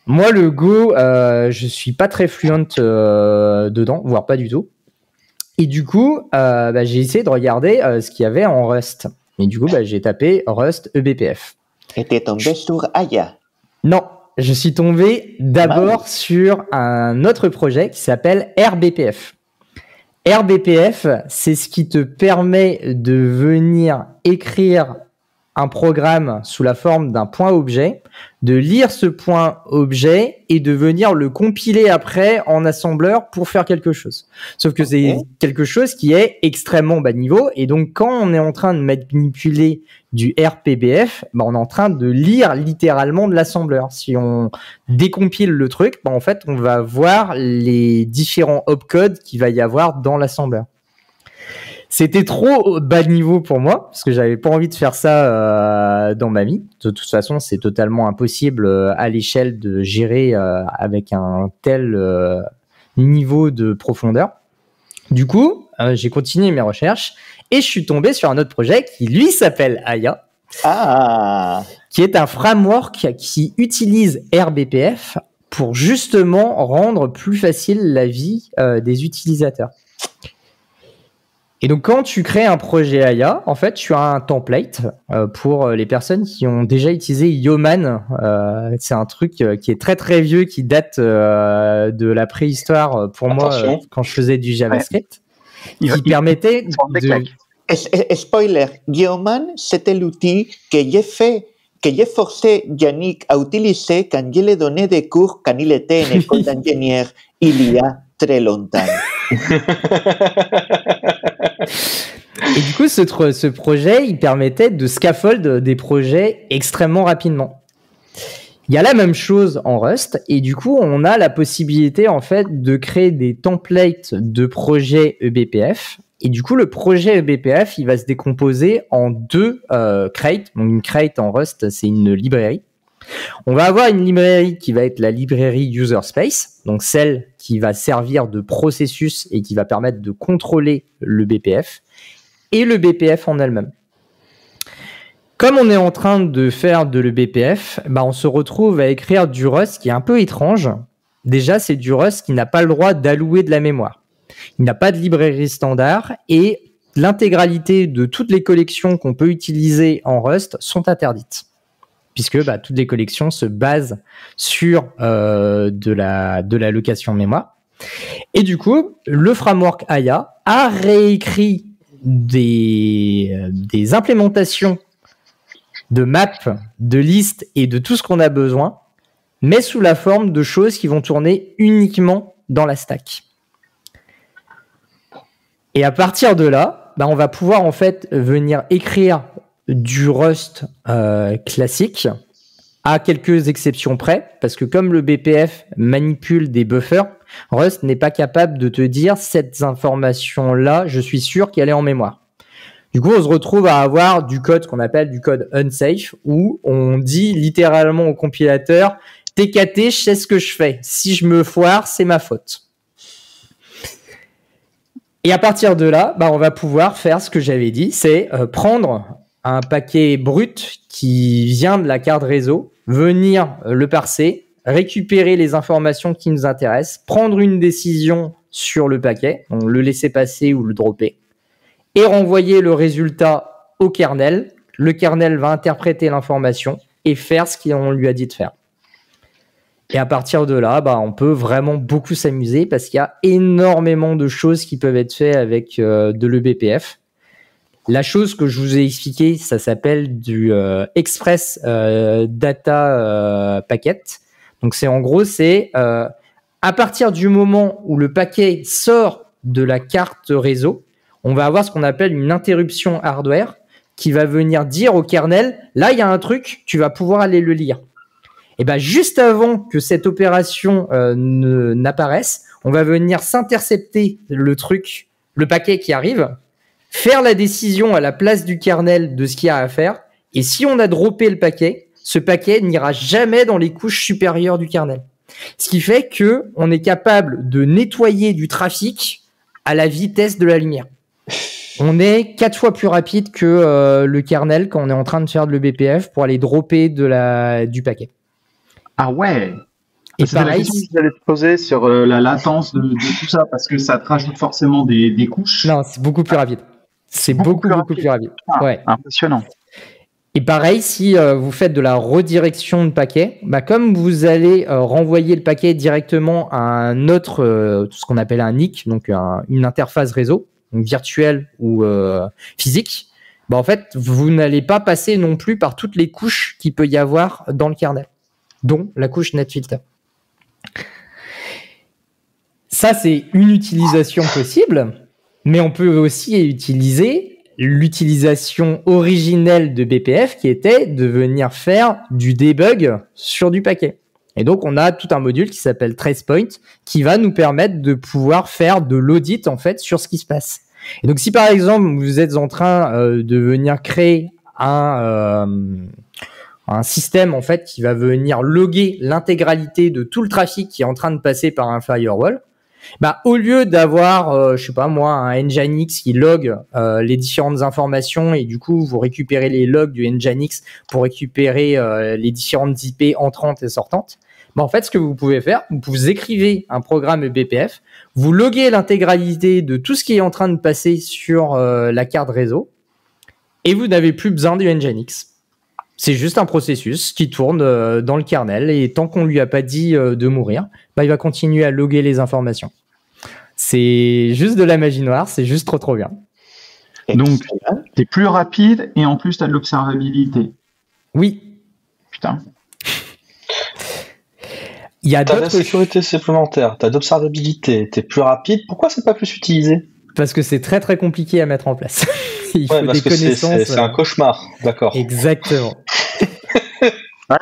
Moi, le Go, je suis pas très fluent dedans, voire pas du tout. Et du coup, j'ai essayé de regarder ce qu'il y avait en Rust. Et du coup, j'ai tapé Rust eBPF. Et t'es tombé sur Aya. Non, je suis tombé d'abord sur un autre projet qui s'appelle RBPF. RBPF, c'est ce qui te permet de venir écrire un programme sous la forme d'un point objet, de lire ce point objet et de venir le compiler après en assembleur pour faire quelque chose. Sauf que c'est quelque chose qui est extrêmement bas niveau et donc quand on est en train de manipuler du RPBF, on est en train de lire littéralement de l'assembleur. Si on décompile le truc, en fait, on va voir les différents opcodes qu'il va y avoir dans l'assembleur. C'était trop bas niveau pour moi, parce que j'avais pas envie de faire ça dans ma vie. De toute façon, c'est totalement impossible à l'échelle de gérer avec un tel niveau de profondeur. Du coup, j'ai continué mes recherches et je suis tombé sur un autre projet qui, lui, s'appelle Aya, qui est un framework qui utilise RBPF pour justement rendre plus facile la vie des utilisateurs. Et donc, quand tu crées un projet Aya, en fait, tu as un template pour les personnes qui ont déjà utilisé Yeoman. C'est un truc qui est très, très vieux, qui date de la préhistoire pour moi, quand je faisais du JavaScript, qui permettait de... Spoiler, Yeoman, c'était l'outil que j'ai forcé Yannick à utiliser quand je lui donnais des cours quand il était en école d'ingénieur il y a très longtemps. Et du coup, ce projet, il permettait de scaffold des projets extrêmement rapidement. Il y a la même chose en Rust, et du coup, on a la possibilité en fait de créer des templates de projets eBPF. Et du coup, le projet eBPF, il va se décomposer en deux crates. Donc, une crate en Rust, c'est une librairie. On va avoir une librairie qui va être la librairie user space, donc celle qui va servir de processus et qui va permettre de contrôler le BPF et le BPF en elle-même. Comme on est en train de faire de l'eBPF, on se retrouve à écrire du Rust qui est un peu étrange. Déjà, c'est du Rust qui n'a pas le droit d'allouer de la mémoire. Il n'a pas de librairie standard et l'intégralité de toutes les collections qu'on peut utiliser en Rust sont interdites, puisque toutes les collections se basent sur de la location mémoire. Et du coup, le framework Aya a réécrit des implémentations de maps, de listes et de tout ce qu'on a besoin, mais sous la forme de choses qui vont tourner uniquement dans la stack. Et à partir de là, on va pouvoir en fait venir écrire du Rust classique, à quelques exceptions près, parce que comme le BPF manipule des buffers, Rust n'est pas capable de te dire cette information-là, je suis sûr qu'elle est en mémoire. Du coup, on se retrouve à avoir du code qu'on appelle du code unsafe, où on dit littéralement au compilateur « TKT, je sais ce que je fais. Si je me foire, c'est ma faute. » Et à partir de là, on va pouvoir faire ce que j'avais dit, c'est prendre un paquet brut qui vient de la carte réseau, venir le parser, récupérer les informations qui nous intéressent, prendre une décision sur le paquet, donc le laisser passer ou le dropper, et renvoyer le résultat au kernel. Le kernel va interpréter l'information et faire ce qu'on lui a dit de faire. Et à partir de là, on peut vraiment beaucoup s'amuser parce qu'il y a énormément de choses qui peuvent être faites avec de l'eBPF. La chose que je vous ai expliqué, ça s'appelle du Express Data Packet. Donc c'est en gros, à partir du moment où le paquet sort de la carte réseau, on va avoir ce qu'on appelle une interruption hardware qui va venir dire au kernel, là, il y a un truc, tu vas pouvoir aller le lire. Et ben, juste avant que cette opération n'apparaisse, on va venir s'intercepter le paquet qui arrive, faire la décision à la place du kernel de ce qu'il y a à faire. Et si on a droppé le paquet, ce paquet n'ira jamais dans les couches supérieures du kernel. Ce qui fait que on est capable de nettoyer du trafic à la vitesse de la lumière. On est 4 fois plus rapide que le kernel quand on est en train de faire de l'EBPF pour aller dropper du paquet. Ah ouais. Et c'est la question que j'allais te poser sur la latence de tout ça, parce que ça te rajoute forcément des couches. Non, c'est beaucoup plus rapide. C'est beaucoup plus rapide. Ah, ouais. Impressionnant. Et pareil, si vous faites de la redirection de paquet, comme vous allez renvoyer le paquet directement à un autre, ce qu'on appelle un NIC, donc une interface réseau, donc virtuelle ou physique, en fait, vous n'allez pas passer non plus par toutes les couches qu'il peut y avoir dans le kernel, dont la couche NetFilter. Ça, c'est une utilisation possible, mais on peut aussi utiliser l'utilisation originelle de BPF qui était de venir faire du debug sur du paquet. Et donc, on a tout un module qui s'appelle TracePoint qui va nous permettre de pouvoir faire de l'audit en fait sur ce qui se passe. Et donc, si par exemple, vous êtes en train de venir créer un système en fait qui va venir loguer l'intégralité de tout le trafic qui est en train de passer par un firewall, au lieu d'avoir, je sais pas moi, un Nginx qui log les différentes informations et du coup vous récupérez les logs du Nginx pour récupérer les différentes IP entrantes et sortantes, en fait ce que vous pouvez faire, vous écrivez un programme BPF, vous loguez l'intégralité de tout ce qui est en train de passer sur la carte réseau et vous n'avez plus besoin du Nginx. C'est juste un processus qui tourne dans le kernel et tant qu'on lui a pas dit de mourir, il va continuer à loguer les informations. C'est juste de la magie noire, c'est juste trop bien. Donc, t'es plus rapide et en plus t'as de l'observabilité. Oui. Putain. Il y a t'as de la sécurité supplémentaire, t'as d'observabilité, t'es plus rapide. Pourquoi c'est pas plus utilisé ? Parce que c'est très très compliqué à mettre en place. Il faut des connaissances. C'est un cauchemar, d'accord. Exactement.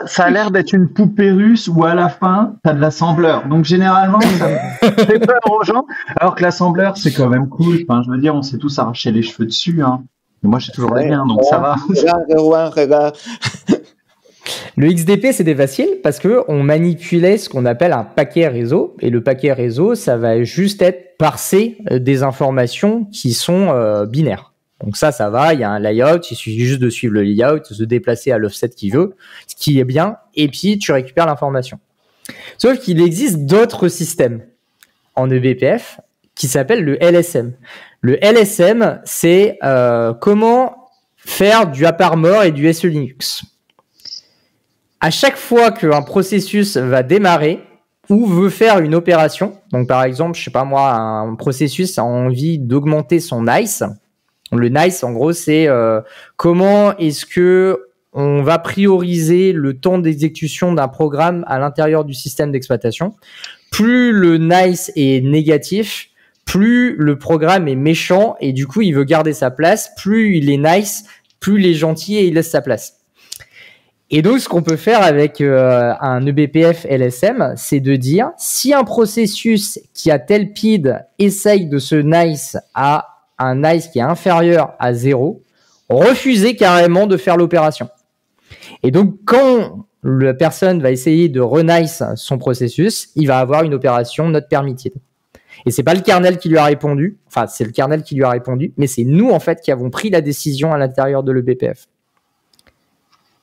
Ça a l'air d'être une poupée russe où à la fin, t'as de l'assembleur. Donc généralement, ça fait peur aux gens. Alors que l'assembleur, c'est quand même cool. Enfin, je veux dire, on s'est tous arraché les cheveux dessus. Hein. Et moi, j'ai toujours les miens, donc ça va. Regarde. Le XDP, c'était facile parce que on manipulait ce qu'on appelle un paquet réseau. Et le paquet réseau, ça va juste être parser des informations qui sont binaires. Donc ça va, il y a un layout, il suffit juste de suivre le layout, de se déplacer à l'offset qu'il veut, ce qui est bien, et puis tu récupères l'information. Sauf qu'il existe d'autres systèmes en eBPF qui s'appellent le LSM. Le LSM, c'est comment faire du à-part-mort et du SE Linux. À chaque fois qu'un processus va démarrer ou veut faire une opération, donc par exemple, je sais pas moi, un processus a envie d'augmenter son NICE. Le NICE, en gros, c'est comment est-ce que on va prioriser le temps d'exécution d'un programme à l'intérieur du système d'exploitation. Plus le NICE est négatif, plus le programme est méchant et du coup, il veut garder sa place. Plus il est nice, plus il est gentil et il laisse sa place. Et donc, ce qu'on peut faire avec un eBPF LSM, c'est de dire si un processus qui a tel PID essaye de se nice à un nice qui est inférieur à 0, refusez carrément de faire l'opération. Et donc, quand la personne va essayer de renice son processus, il va avoir une opération not permitted. Et c'est pas le kernel qui lui a répondu, enfin, c'est le kernel qui lui a répondu, mais c'est nous, en fait, qui avons pris la décision à l'intérieur de l'eBPF.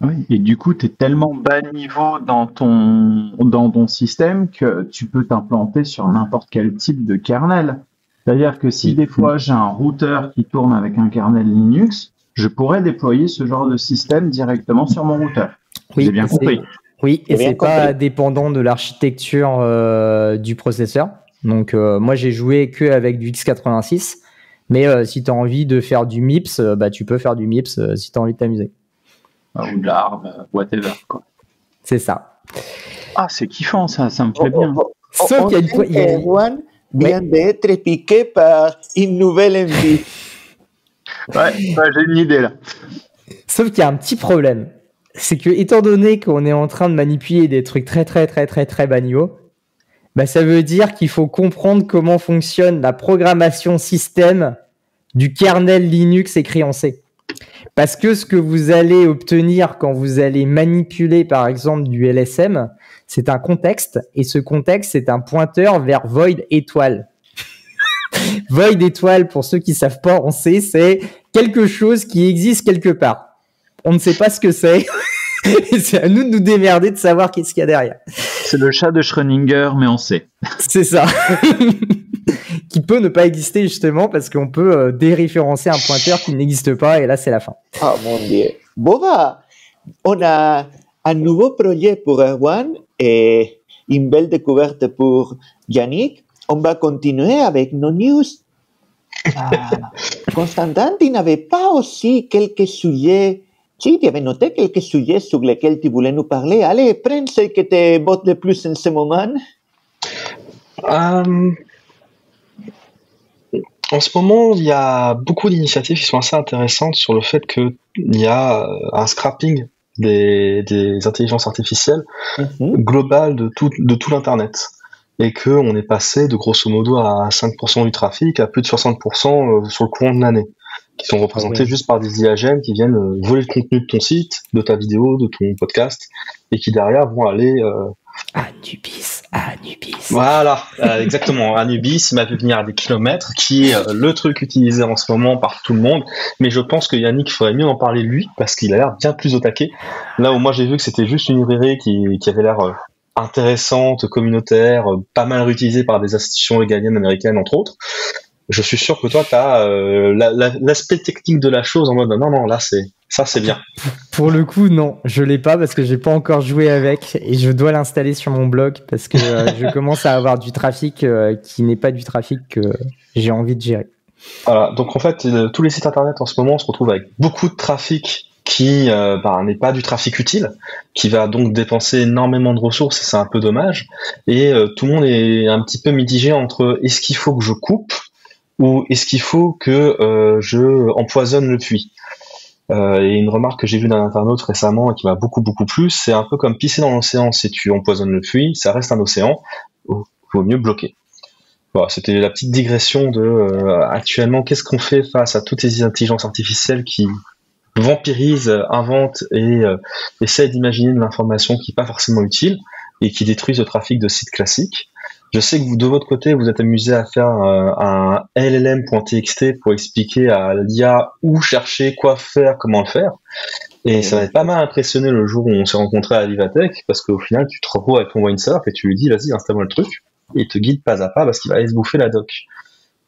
Oui, et du coup, tu es tellement bas niveau dans ton système que tu peux t'implanter sur n'importe quel type de kernel. C'est-à-dire que si des fois j'ai un routeur qui tourne avec un kernel Linux, je pourrais déployer ce genre de système directement sur mon routeur. Oui, j'ai bien compris. Oui, et c'est pas dépendant de l'architecture du processeur. Donc moi j'ai joué que avec du x86, mais si tu as envie de faire du MIPS, tu peux faire du MIPS si tu as envie de t'amuser. Ou de l'ARM, whatever, quoi. C'est ça. Ah, c'est kiffant ça me plaît bien. Sauf qu'il y a une fois... Erwan vient d'être piqué par une nouvelle envie. Ouais, j'ai une idée là. Sauf qu'il y a un petit problème. C'est que, étant donné qu'on est en train de manipuler des trucs très bas niveau, bah, ça veut dire qu'il faut comprendre comment fonctionne la programmation système du kernel Linux écrit en C. Parce que ce que vous allez obtenir quand vous allez manipuler, par exemple, du LSM, c'est un contexte, et ce contexte, c'est un pointeur vers void étoile. Void étoile, pour ceux qui savent pas en C, c'est quelque chose qui existe quelque part. On ne sait pas ce que c'est. Et c'est à nous de nous démerder de savoir qu'est-ce qu'il y a derrière. C'est le chat de Schrödinger, mais on sait. C'est ça. Qui peut ne pas exister justement parce qu'on peut déréférencer un pointeur qui n'existe pas et là c'est la fin. Oh mon Dieu. Bon bah, on a un nouveau projet pour Erwan et une belle découverte pour Yannick. On va continuer avec nos news. Constantin, tu n'avais pas aussi quelques sujets? Si, tu avais noté quelques sujets sur lesquels tu voulais nous parler. Allez, prends ce que te botte le plus en ce moment. En ce moment, il y a beaucoup d'initiatives qui sont assez intéressantes sur le fait qu'il y a un scrapping des intelligences artificielles global de tout l'Internet. Et qu'on est passé de grosso modo à 5% du trafic à plus de 60% sur le courant de l'année, qui sont représentés juste par des IAGM qui viennent voler le contenu de ton site, de ta vidéo, de ton podcast, et qui derrière vont aller... Anubis. Voilà, exactement. Anubis, il m'a fait venir à des kilomètres, qui est le truc utilisé en ce moment par tout le monde. Mais je pense que Yannick ferait mieux en parler lui, parce qu'il a l'air bien plus au taquet. Là où moi j'ai vu que c'était juste une librairie qui avait l'air intéressante, communautaire, pas mal réutilisée par des institutions régaliennes américaines entre autres. Je suis sûr que toi tu as l'aspect technique de la chose en mode non, là c'est bien. Pour le coup, non, je l'ai pas parce que j'ai pas encore joué avec et je dois l'installer sur mon blog parce que je commence à avoir du trafic qui n'est pas du trafic que j'ai envie de gérer. Voilà, donc en fait, tous les sites internet en ce moment se retrouvent avec beaucoup de trafic qui n'est pas du trafic utile, qui va donc dépenser énormément de ressources et c'est un peu dommage. Et tout le monde est un petit peu mitigé entre est-ce qu'il faut que je coupe ou est-ce qu'il faut que je empoisonne le puits. Et une remarque que j'ai vue d'un internaute récemment et qui m'a beaucoup plu, c'est un peu comme pisser dans l'océan. Si tu empoisonnes le puits, ça reste un océan, il vaut mieux bloquer. Voilà, c'était la petite digression de actuellement, qu'est-ce qu'on fait face à toutes ces intelligences artificielles qui vampirisent, inventent et essaient d'imaginer de l'information qui n'est pas forcément utile et qui détruisent le trafic de sites classiques. Je sais que vous, de votre côté, vous êtes amusé à faire un LLM.txt pour expliquer à l'IA où chercher, quoi faire, comment le faire. Et ça m'avait pas mal impressionné le jour où on s'est rencontrés à Vivatech, parce qu'au final, tu te retrouves avec ton windsurf et tu lui dis, vas-y, installe-moi le truc, et il te guide pas à pas parce qu'il va aller se bouffer la doc.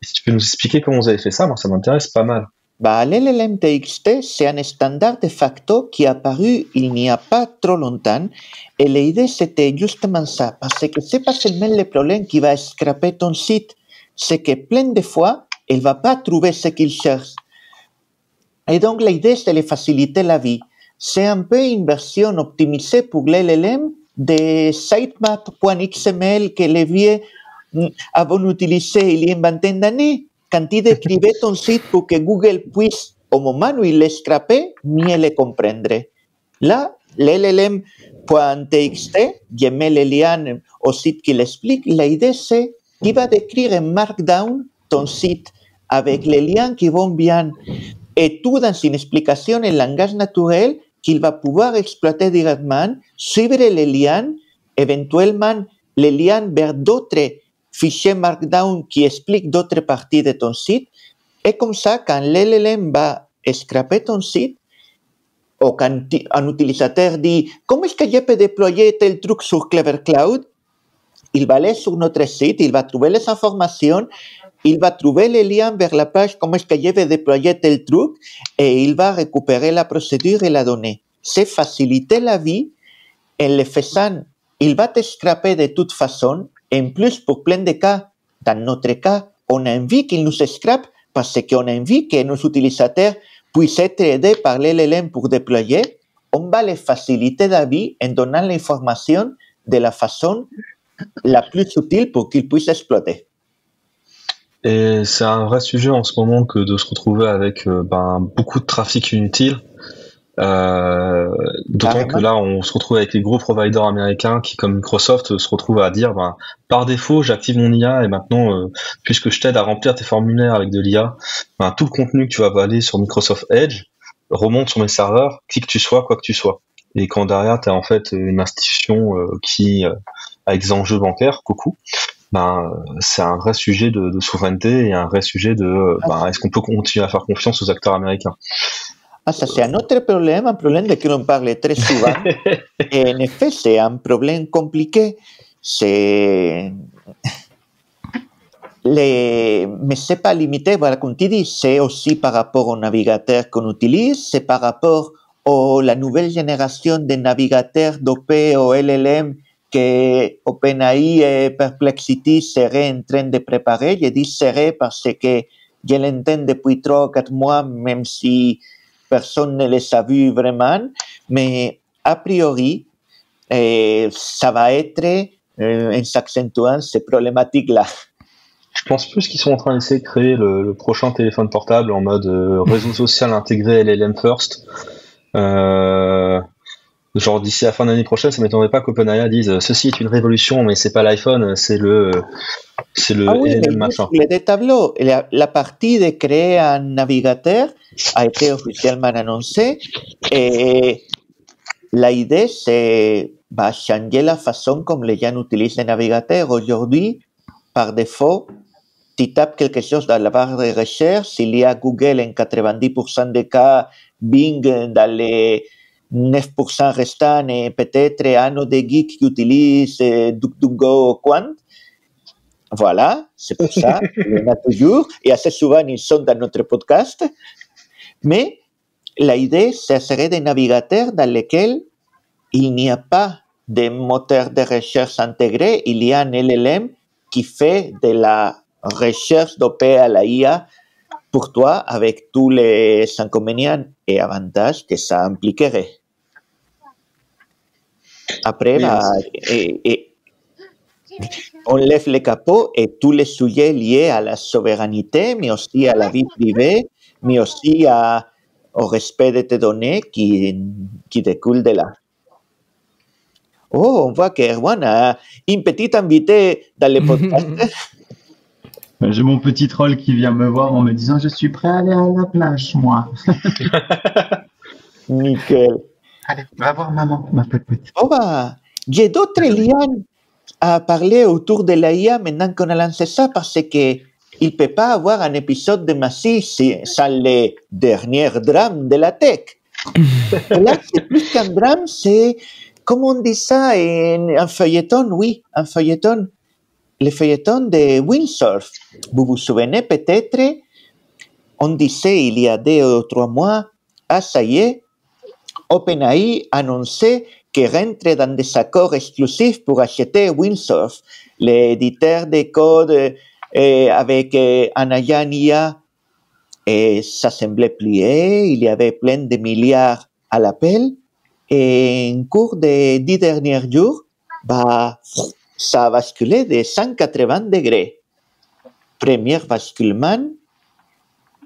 Et si tu peux nous expliquer comment vous avez fait ça, moi, ça m'intéresse pas mal. Bah, l'LLM.txt, c'est un standard de facto qui est apparu il n'y a pas trop longtemps. Et l'idée, c'était justement ça. Parce que c'est pas seulement le problème qui va scraper ton site, c'est que plein de fois, il va pas trouver ce qu'il cherche. Et donc, l'idée, c'est de faciliter la vie. C'est un peu une version optimisée pour l'LLM de sitemap.xml que les vieux avons utilisé il y a une vingtaine d'années. Quand tu décrivais ton site pour que Google puisse, au moment où il le scrapait, mieux le comprendre. Là, l'LLM.txt, je mets le lien au site qui l'explique, l'idée c'est qu'il va décrire en Markdown ton site avec les liens qui vont bien et tout dans une explication en langage naturel qu'il va pouvoir exploiter directement, suivre les liens, éventuellement les liens vers d'autres fichier Markdown qui explique d'autres parties de ton site. Et comme ça, quand l'LLM va scraper ton site, ou quand un utilisateur dit « Comment est-ce que je peux déployer tel truc sur Clever Cloud ?» Il va aller sur notre site, il va trouver les informations, il va trouver les liens vers la page « Comment est-ce que je vais déployer tel truc ?» et il va récupérer la procédure et la donner. C'est faciliter la vie. En le faisant, il va te scraper de toute façon. En plus, pour plein de cas, dans notre cas, on a envie qu'il nous scrape parce qu'on a envie que nos utilisateurs puissent être aidés par l'LLM pour déployer. On va les faciliter la vie en donnant l'information de la façon la plus utile pour qu'ils puissent exploiter. Et c'est un vrai sujet en ce moment que de se retrouver avec beaucoup de trafic inutile. D'autant que là, on se retrouve avec les gros providers américains qui, comme Microsoft, se retrouvent à dire par défaut, j'active mon IA et maintenant, puisque je t'aide à remplir tes formulaires avec de l'IA, tout le contenu que tu vas avaler sur Microsoft Edge remonte sur mes serveurs, qui que tu sois, quoi que tu sois. Et quand derrière, tu as en fait une institution qui, avec des enjeux bancaires, coucou, c'est un vrai sujet de souveraineté et un vrai sujet de est-ce qu'on peut continuer à faire confiance aux acteurs américains. Ah, ça c'est un autre problème, un problème de lequel on parle très souvent. Et en effet, c'est un problème compliqué. Mais c'est pas limité, voilà, comme tu dis, c'est aussi par rapport au navigateur qu'on utilise, c'est par rapport à la nouvelle génération de navigateurs dopés au LLM que OpenAI et Perplexity seraient en train de préparer. Je dis seraient parce que je l'entends depuis 3 ou 4 mois, même si personne ne les a vus vraiment, mais a priori, ça va être, en s'accentuant, ces problématiques-là. Je pense plus qu'ils sont en train d'essayer de créer le prochain téléphone portable en mode réseau social intégré LLM First. Genre d'ici la fin de l'année prochaine, ça m'étonnerait pas qu'OpenAI dise ceci est une révolution, mais c'est pas l'iPhone, c'est le LLM machin. Les tableaux, la partie de créer un navigateur a été officiellement annoncée et l'idée c'est changer la façon comme les gens utilisent les navigateurs. Aujourd'hui, par défaut, tu tapes quelque chose dans la barre de recherche, il y a Google en 90% des cas, Bing dans les 9% restants et peut-être un ou deux geeks qui utilisent DuckDuckGo ou Quant. Voilà, c'est pour ça, il y en a toujours, et assez souvent ils sont dans notre podcast. Mais l'idée, ce serait des navigateurs dans lesquels il n'y a pas de moteur de recherche intégré, il y a un LLM qui fait de la recherche dopée à la IA pour toi avec tous les inconvénients et avantages que ça impliquerait. Après, on lève le capot et tous les sujets liés à la souveraineté, mais aussi à la vie privée, mais aussi au respect de tes données qui découlent de là. Oh, on voit qu'Erwan a une petite invitée dans le podcast. J'ai mon petit troll qui vient me voir en me disant « Je suis prêt à aller à la plage, moi. » Nickel. Allez, va voir maman, ma petite. Oh j'ai d'autres liens à parler autour de l'IA maintenant qu'on a lancé ça parce que il ne peut pas avoir un épisode de Massy sans les derniers drames de la tech. Là, c'est plus qu'un drame, c'est, comment on dit ça, un feuilleton, oui, un feuilleton. Le feuilleton de Windsurf. Vous vous souvenez peut-être, on disait il y a 2 ou 3 mois, ça y est, OpenAI annonçait qu'il rentre dans des accords exclusifs pour acheter Windsurf, l'éditeur de code avec Anayan IA, et ça semblait plier, il y avait plein de milliards à l'appel, et en cours des 10 derniers jours, ça a basculé de 180 degrés. Premier basculement,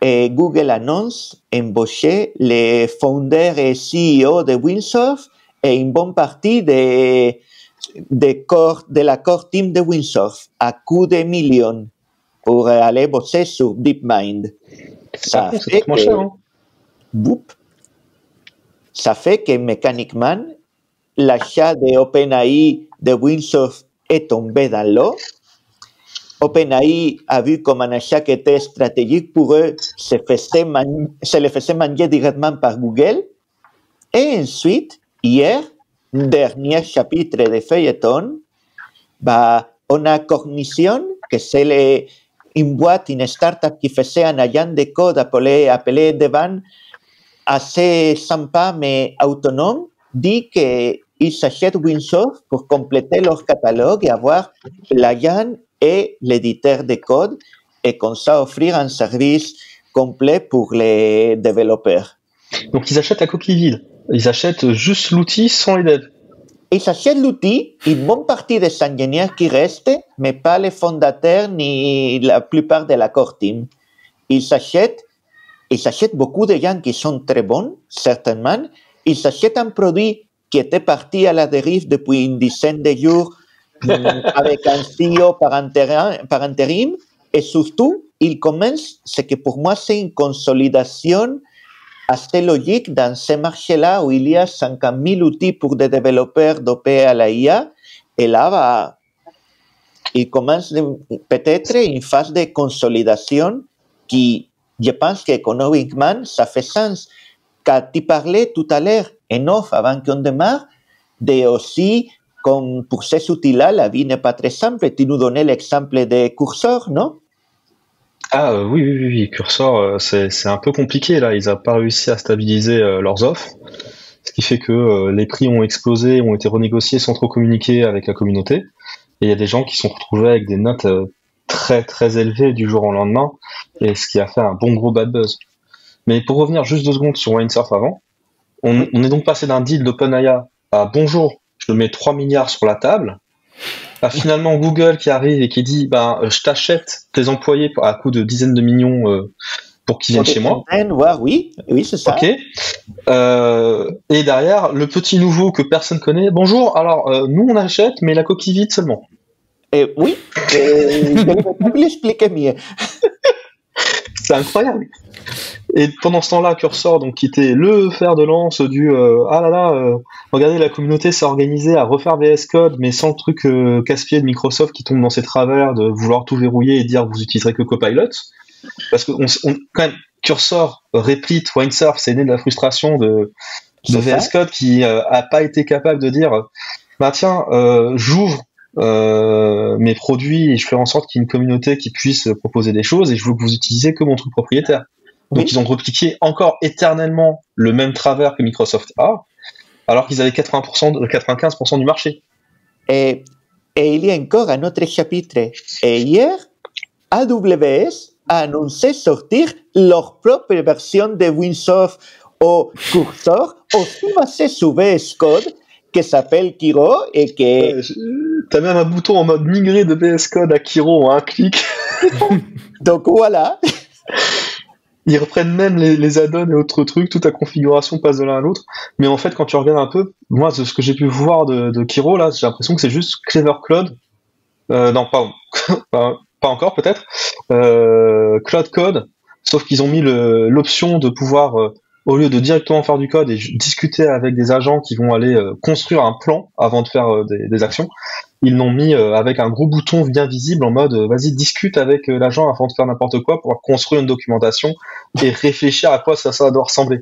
et Google annonce embaucher les founders et CEO de Windsurf et une bonne partie de la core team de Windsurf à coût de millions pour aller bosser sur DeepMind. Ça fait que, cher, hein? Ça fait que mécaniquement, l'achat de OpenAI de Windsurf est tombé dans l'eau. OpenAI a vu comme un achat qui était stratégique pour eux, se le faisait manger directement par Google. Et ensuite, hier, dernier chapitre de feuilleton, on a Cognition, que c'est une boîte, une start-up qui faisait un agent de code appelé Devan, assez sympa mais autonome, dit qu'ils s'achètent Windsurf pour compléter leur catalogue et avoir l'agent et l'éditeur de code et comme ça offrir un service complet pour les développeurs. Donc ils achètent la coquille vide, ils achètent juste l'outil sans les devs. ils achètent l'outil, une bonne partie des ingénieurs qui restent, mais pas les fondateurs ni la plupart de la core team. Ils achètent beaucoup de gens qui sont très bons, certainement. Ils achètent un produit qui était parti à la dérive depuis une dizaine de jours avec un CEO par intérim. Et surtout, ils commencent, ce que pour moi c'est une consolidation assez logique dans ce marché-là où il y a 50 000 outils pour des développeurs dopés à la IA. Et là, il commence peut-être une phase de consolidation qui, je pense qu'économiquement, ça fait sens. Quand tu parlais tout à l'heure, en off, avant qu'on démarre, de aussi, comme pour ces outils-là, la vie n'est pas très simple. Tu nous donnais l'exemple des curseurs, non? Ah oui, Cursor, c'est un peu compliqué là. Ils n'ont pas réussi à stabiliser leurs offres, ce qui fait que les prix ont explosé, ont été renégociés sans trop communiquer avec la communauté. Et il y a des gens qui sont retrouvés avec des notes très très élevées du jour au lendemain, et ce qui a fait un bon gros bad buzz. Mais pour revenir juste 2 secondes sur Windsurf avant, on est donc passé d'un deal d'OpenAI à bonjour, je mets 3 milliards sur la table, à finalement Google qui arrive et qui dit je t'achète tes employés à coût de dizaines de millions pour qu'ils viennent chez moi. Oui, c'est ça. Ok. Et derrière, le petit nouveau que personne connaît. Bonjour, alors nous on achète, mais la coquille vide seulement. Oui, je vais vous l'expliquer mieux. C'est incroyable. Et pendant ce temps-là, Cursor, donc, qui était le fer de lance du regardez, la communauté s'est organisée à refaire VS Code, mais sans le truc casse-pied de Microsoft qui tombe dans ses travers de vouloir tout verrouiller et dire vous utiliserez que Copilot. Parce que quand même, Cursor, Replit, Windsurf, c'est né de la frustration de VS Code qui a pas été capable de dire j'ouvre mes produits et je fais en sorte qu'il y ait une communauté qui puisse proposer des choses et je veux que vous utilisiez que mon truc propriétaire. Donc ils ont repliqué encore éternellement le même travers que Microsoft a, alors qu'ils avaient 95% du marché. Et il y a encore un autre chapitre. Et hier, AWS a annoncé sortir leur propre version de Windsurf au Cursor, aussi basée sur VS Code, qui s'appelle Kiro et que... T'as même un bouton en mode migrer de VS Code à Kiro en un clic. Donc voilà. Ils reprennent même les add-ons et autres trucs, toute la configuration passe de l'un à l'autre. Mais en fait, quand tu regardes un peu, moi, de ce que j'ai pu voir de Kiro, là, j'ai l'impression que c'est juste Clever Cloud. Non, pardon. pas encore, peut-être. Cloud Code. Sauf qu'ils ont mis l'option de pouvoir, au lieu de directement faire du code et discuter avec des agents qui vont aller construire un plan avant de faire des actions, ils l'ont mis avec un gros bouton bien visible en mode vas-y discute avec l'agent avant de faire n'importe quoi pour construire une documentation et réfléchir à quoi ça doit ressembler.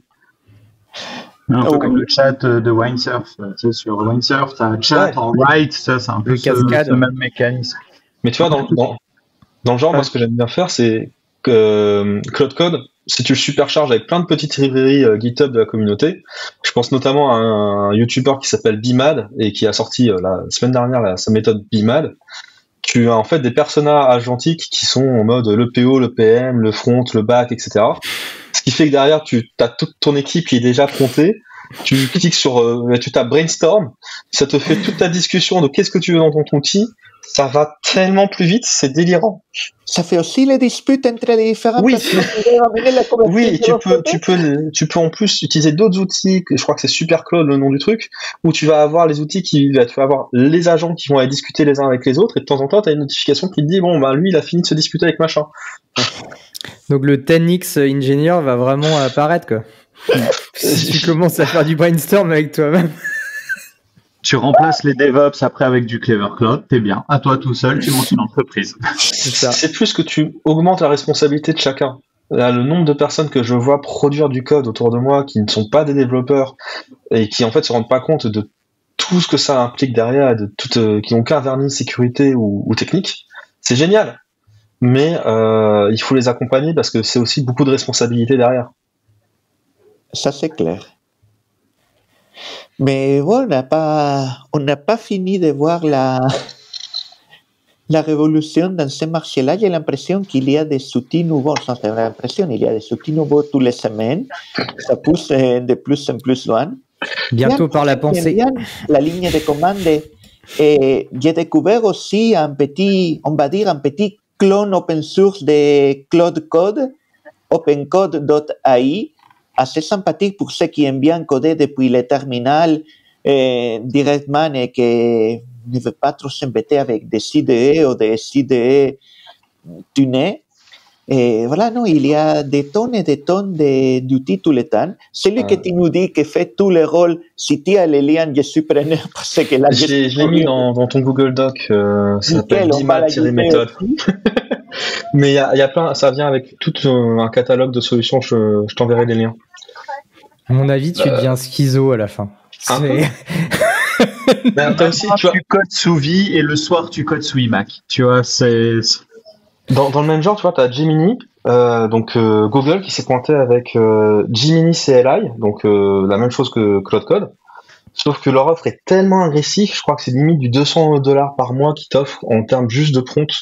Un peu comme le chat de Windsurf. Tu sais, sur Windsurf, tu as un chat en write, ça c'est un peu ce même mécanisme. Mais tu vois, dans le genre, moi ce que j'aime bien faire, c'est que Cloud Code, si tu le supercharges avec plein de petites librairies GitHub de la communauté, je pense notamment à un YouTuber qui s'appelle BMad et qui a sorti la semaine dernière sa méthode BMad. Tu as en fait des personnages agentiques qui sont en mode le PO, le PM, le front, le back, etc. Ce qui fait que derrière, tu as toute ton équipe qui est déjà prontée. Tu cliques sur, tu tapes brainstorm, ça te fait toute ta discussion de qu'est-ce que tu veux dans ton outil. Ça va tellement plus vite, c'est délirant. Ça fait aussi les disputes entre les différents. Oui, oui, tu peux en plus utiliser d'autres outils. Je crois que c'est SuperCloud le nom du truc, où tu vas avoir les outils tu vas avoir les agents qui vont aller discuter les uns avec les autres, et de temps en temps, tu as une notification qui te dit lui, il a fini de se disputer avec machin. Donc le 10x Engineer va vraiment apparaître, quoi. Si tu commences à faire du brainstorm avec toi-même. Tu remplaces les DevOps après avec du Clever Cloud, t'es bien. À toi tout seul, tu montes une entreprise. C'est plus que tu augmentes la responsabilité de chacun. Là, le nombre de personnes que je vois produire du code autour de moi qui ne sont pas des développeurs et qui en fait se rendent pas compte de tout ce que ça implique derrière, qui n'ont qu'un vernis sécurité ou technique, c'est génial. Mais il faut les accompagner parce que c'est aussi beaucoup de responsabilité derrière. Ça c'est clair. Mais bon, on n'a pas fini de voir la révolution dans ce marché-là. J'ai l'impression qu'il y a des outils nouveaux. Sans l'impression, il y a des outils nouveaux toutes les semaines. Ça pousse de plus en plus loin. Bientôt par la pensée. Bien, la ligne de commande. Et j'ai découvert aussi un petit, on va dire, un petit clone open source de Claude Code, opencode.ai, assez sympathique pour ceux qui aiment bien coder depuis le terminal directement et qui ne veulent pas trop s'embêter avec des IDE ou des IDE tunés. Et voilà, non, il y a des tonnes et des tonnes d'outils tout le temps. Celui que tu nous dis que fait tous les rôles, si tu as les liens, je suis preneur parce que là, je l'ai mis dans ton Google Doc, ça s'appelle Dima-méthode. Mais il y a plein, ça vient avec tout un catalogue de solutions, je t'enverrai les liens. À mon avis, tu deviens schizo à la fin. T'as aussi, tu codes sous Vie et le soir, tu codes sous iMac. Tu vois, c'est... Dans le même genre, tu vois, tu as Gemini, Google qui s'est pointé avec Gemini CLI, donc la même chose que Claude Code, sauf que leur offre est tellement agressive, je crois que c'est limite du $200 par mois qu'ils t'offrent en termes juste de prompt.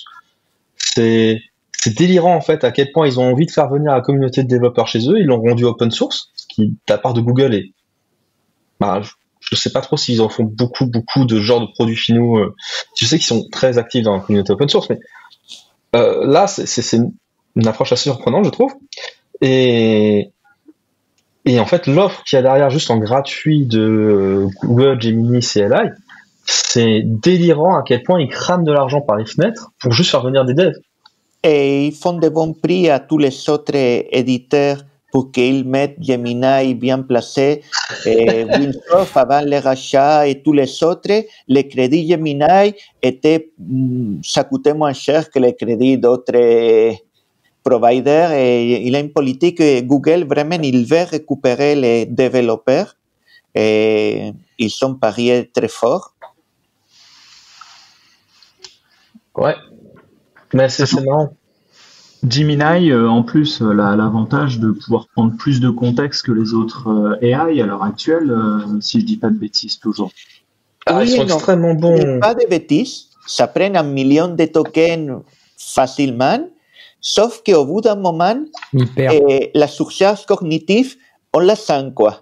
C'est délirant en fait à quel point ils ont envie de faire venir la communauté de développeurs chez eux, ils l'ont rendu open source, ce qui, de la part de Google, est... je sais pas trop s'ils en font beaucoup de genres de produits finaux. Je sais qu'ils sont très actifs dans la communauté open source, mais là, c'est une approche assez surprenante, je trouve. Et en fait, l'offre qu'il y a derrière, juste en gratuit de Google Gemini CLI, c'est délirant à quel point ils crament de l'argent par les fenêtres pour juste faire venir des devs. Et ils font de bons prix à tous les autres éditeurs pour qu'ils mettent Gemini bien placé. Winsoft, avant le rachat et tous les autres, les crédits Gemini ça coûtait moins cher que les crédits d'autres providers. Et il y a une politique que Google, vraiment, il veut récupérer les développeurs. Et ils sont pariés très fort. Ouais, mais c'est marrant. Gemini, en plus, l'avantage de pouvoir prendre plus de contexte que les autres AI à l'heure actuelle, si je dis pas de bêtises toujours. Ils sont extrêmement bons. Pas de bêtises, ça prend 1 million de tokens facilement, sauf qu'au bout d'un moment, la surcharge cognitive, on la sent, quoi.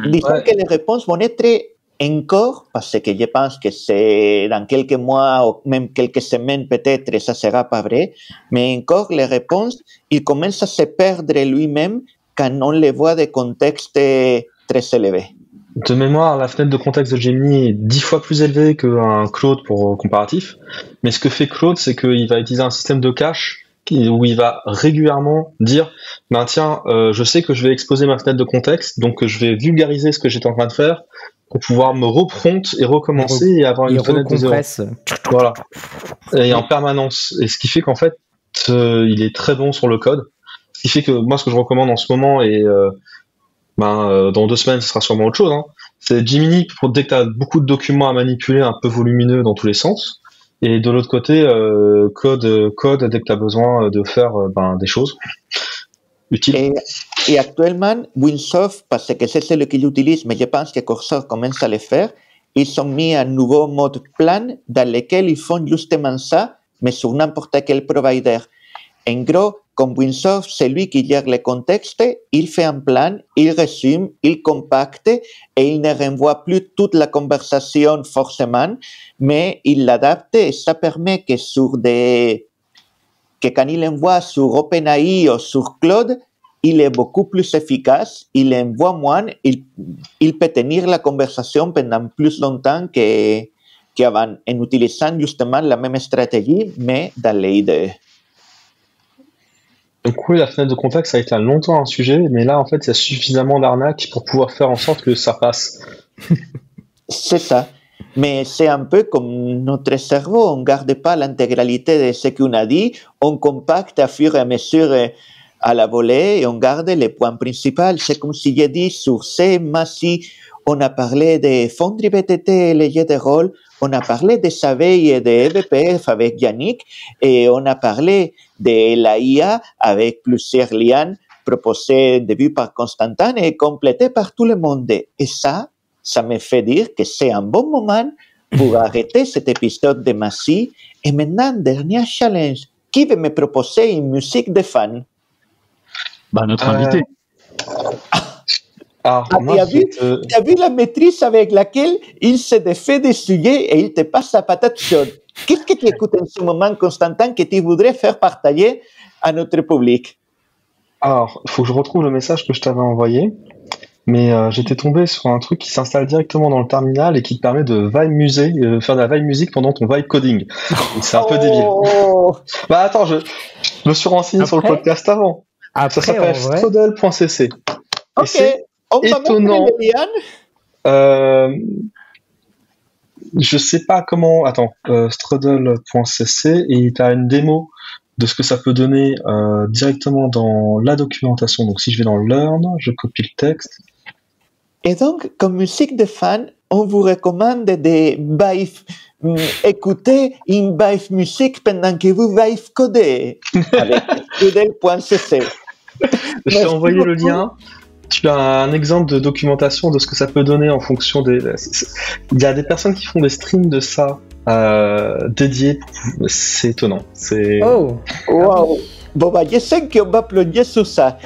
Disons que les réponses vont être encore, parce que je pense que c'est dans quelques mois ou même quelques semaines peut-être, ça sera pas vrai, mais encore les réponses, il commence à se perdre lui-même quand on les voit de contexte très élevé. De mémoire, la fenêtre de contexte de Gemini est 10 fois plus élevée qu'un Claude pour comparatif, mais ce que fait Claude, c'est qu'il va utiliser un système de cache où il va régulièrement dire tiens, je sais que je vais exposer ma fenêtre de contexte, donc je vais vulgariser ce que j'étais en train de faire pour pouvoir me reprompter et recommencer et avoir une fenêtre de zéro. Voilà. Et en permanence. Et ce qui fait qu'en fait, il est très bon sur le code. Ce qui fait que moi, ce que je recommande en ce moment, et dans 2 semaines, ce sera sûrement autre chose, c'est Gemini, dès que tu as beaucoup de documents à manipuler, un peu volumineux dans tous les sens. Et de l'autre côté, code dès que tu as besoin de faire des choses utiles. Et actuellement, Winsoft, parce que c'est celui qu'ils utilisent, mais je pense que Cursor commence à le faire, ils ont mis un nouveau mode plan dans lequel ils font justement ça, mais sur n'importe quel provider. En gros, comme Winsoft, c'est lui qui gère le contexte, il fait un plan, il résume, il compacte et il ne renvoie plus toute la conversation forcément, mais il l'adapte et ça permet que quand il envoie sur OpenAI ou sur Claude, il est beaucoup plus efficace, il envoie moins, il peut tenir la conversation pendant plus longtemps qu'avant, en utilisant justement la même stratégie, mais dans les IDE. Donc oui, la fenêtre de contexte, ça a été longtemps un sujet, mais là, en fait, il y a suffisamment d'arnaques pour pouvoir faire en sorte que ça passe. C'est ça. Mais c'est un peu comme notre cerveau, on ne garde pas l'intégralité de ce qu'on a dit, on compacte à fur et à mesure à la volée et on garde les points principaux. C'est comme si j'ai dit sur C, Massy, on a parlé de Foundry BTT, les jeux de rôle, on a parlé de Saveil et de EVPF avec Yannick et on a parlé de la IA avec plusieurs liens proposés au début par Constantin et complétés par tout le monde. Et ça me fait dire que c'est un bon moment pour arrêter cet épisode de Massy. Et maintenant, dernier challenge. Qui veut me proposer une musique de fan? Notre invité. Alors, moi, tu as vu la maîtrise avec laquelle il se défait des sujets et il te passe la patate chaude. Qu'est-ce que tu écoutes en ce moment, Constantin, que tu voudrais faire partager à notre public? Alors, il faut que je retrouve le message que je t'avais envoyé. Mais j'étais tombé sur un truc qui s'installe directement dans le terminal et qui te permet de faire de la vibe musique pendant ton vibe coding. C'est un peu débile. Bah attends, je me suis renseigné sur le podcast avant. Ça s'appelle strudel.cc. Ok, c'est étonnant. Je sais pas comment. Attends, strudel.cc et tu as une démo de ce que ça peut donner directement dans la documentation. Donc si je vais dans Learn, je copie le texte. Et donc, comme musique de fan, on vous recommande écouter une vibe musique pendant que vous vibe codez avec strudel.cc. Je t'ai envoyé le lien. Tu as un exemple de documentation de ce que ça peut donner en fonction des. Il y a des personnes qui font des streams de ça dédiés. C'est étonnant. Oh, wow. Bon, bah, je sais qu'on va applaudir sur ça.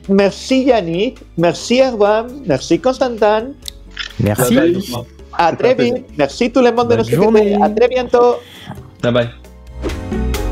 Merci Yannick, merci Erwan, merci Constantin. Merci. Bye bye. À très vite. Merci tout le monde de Bonne notre journée. équipe. À très bientôt. Bye bye.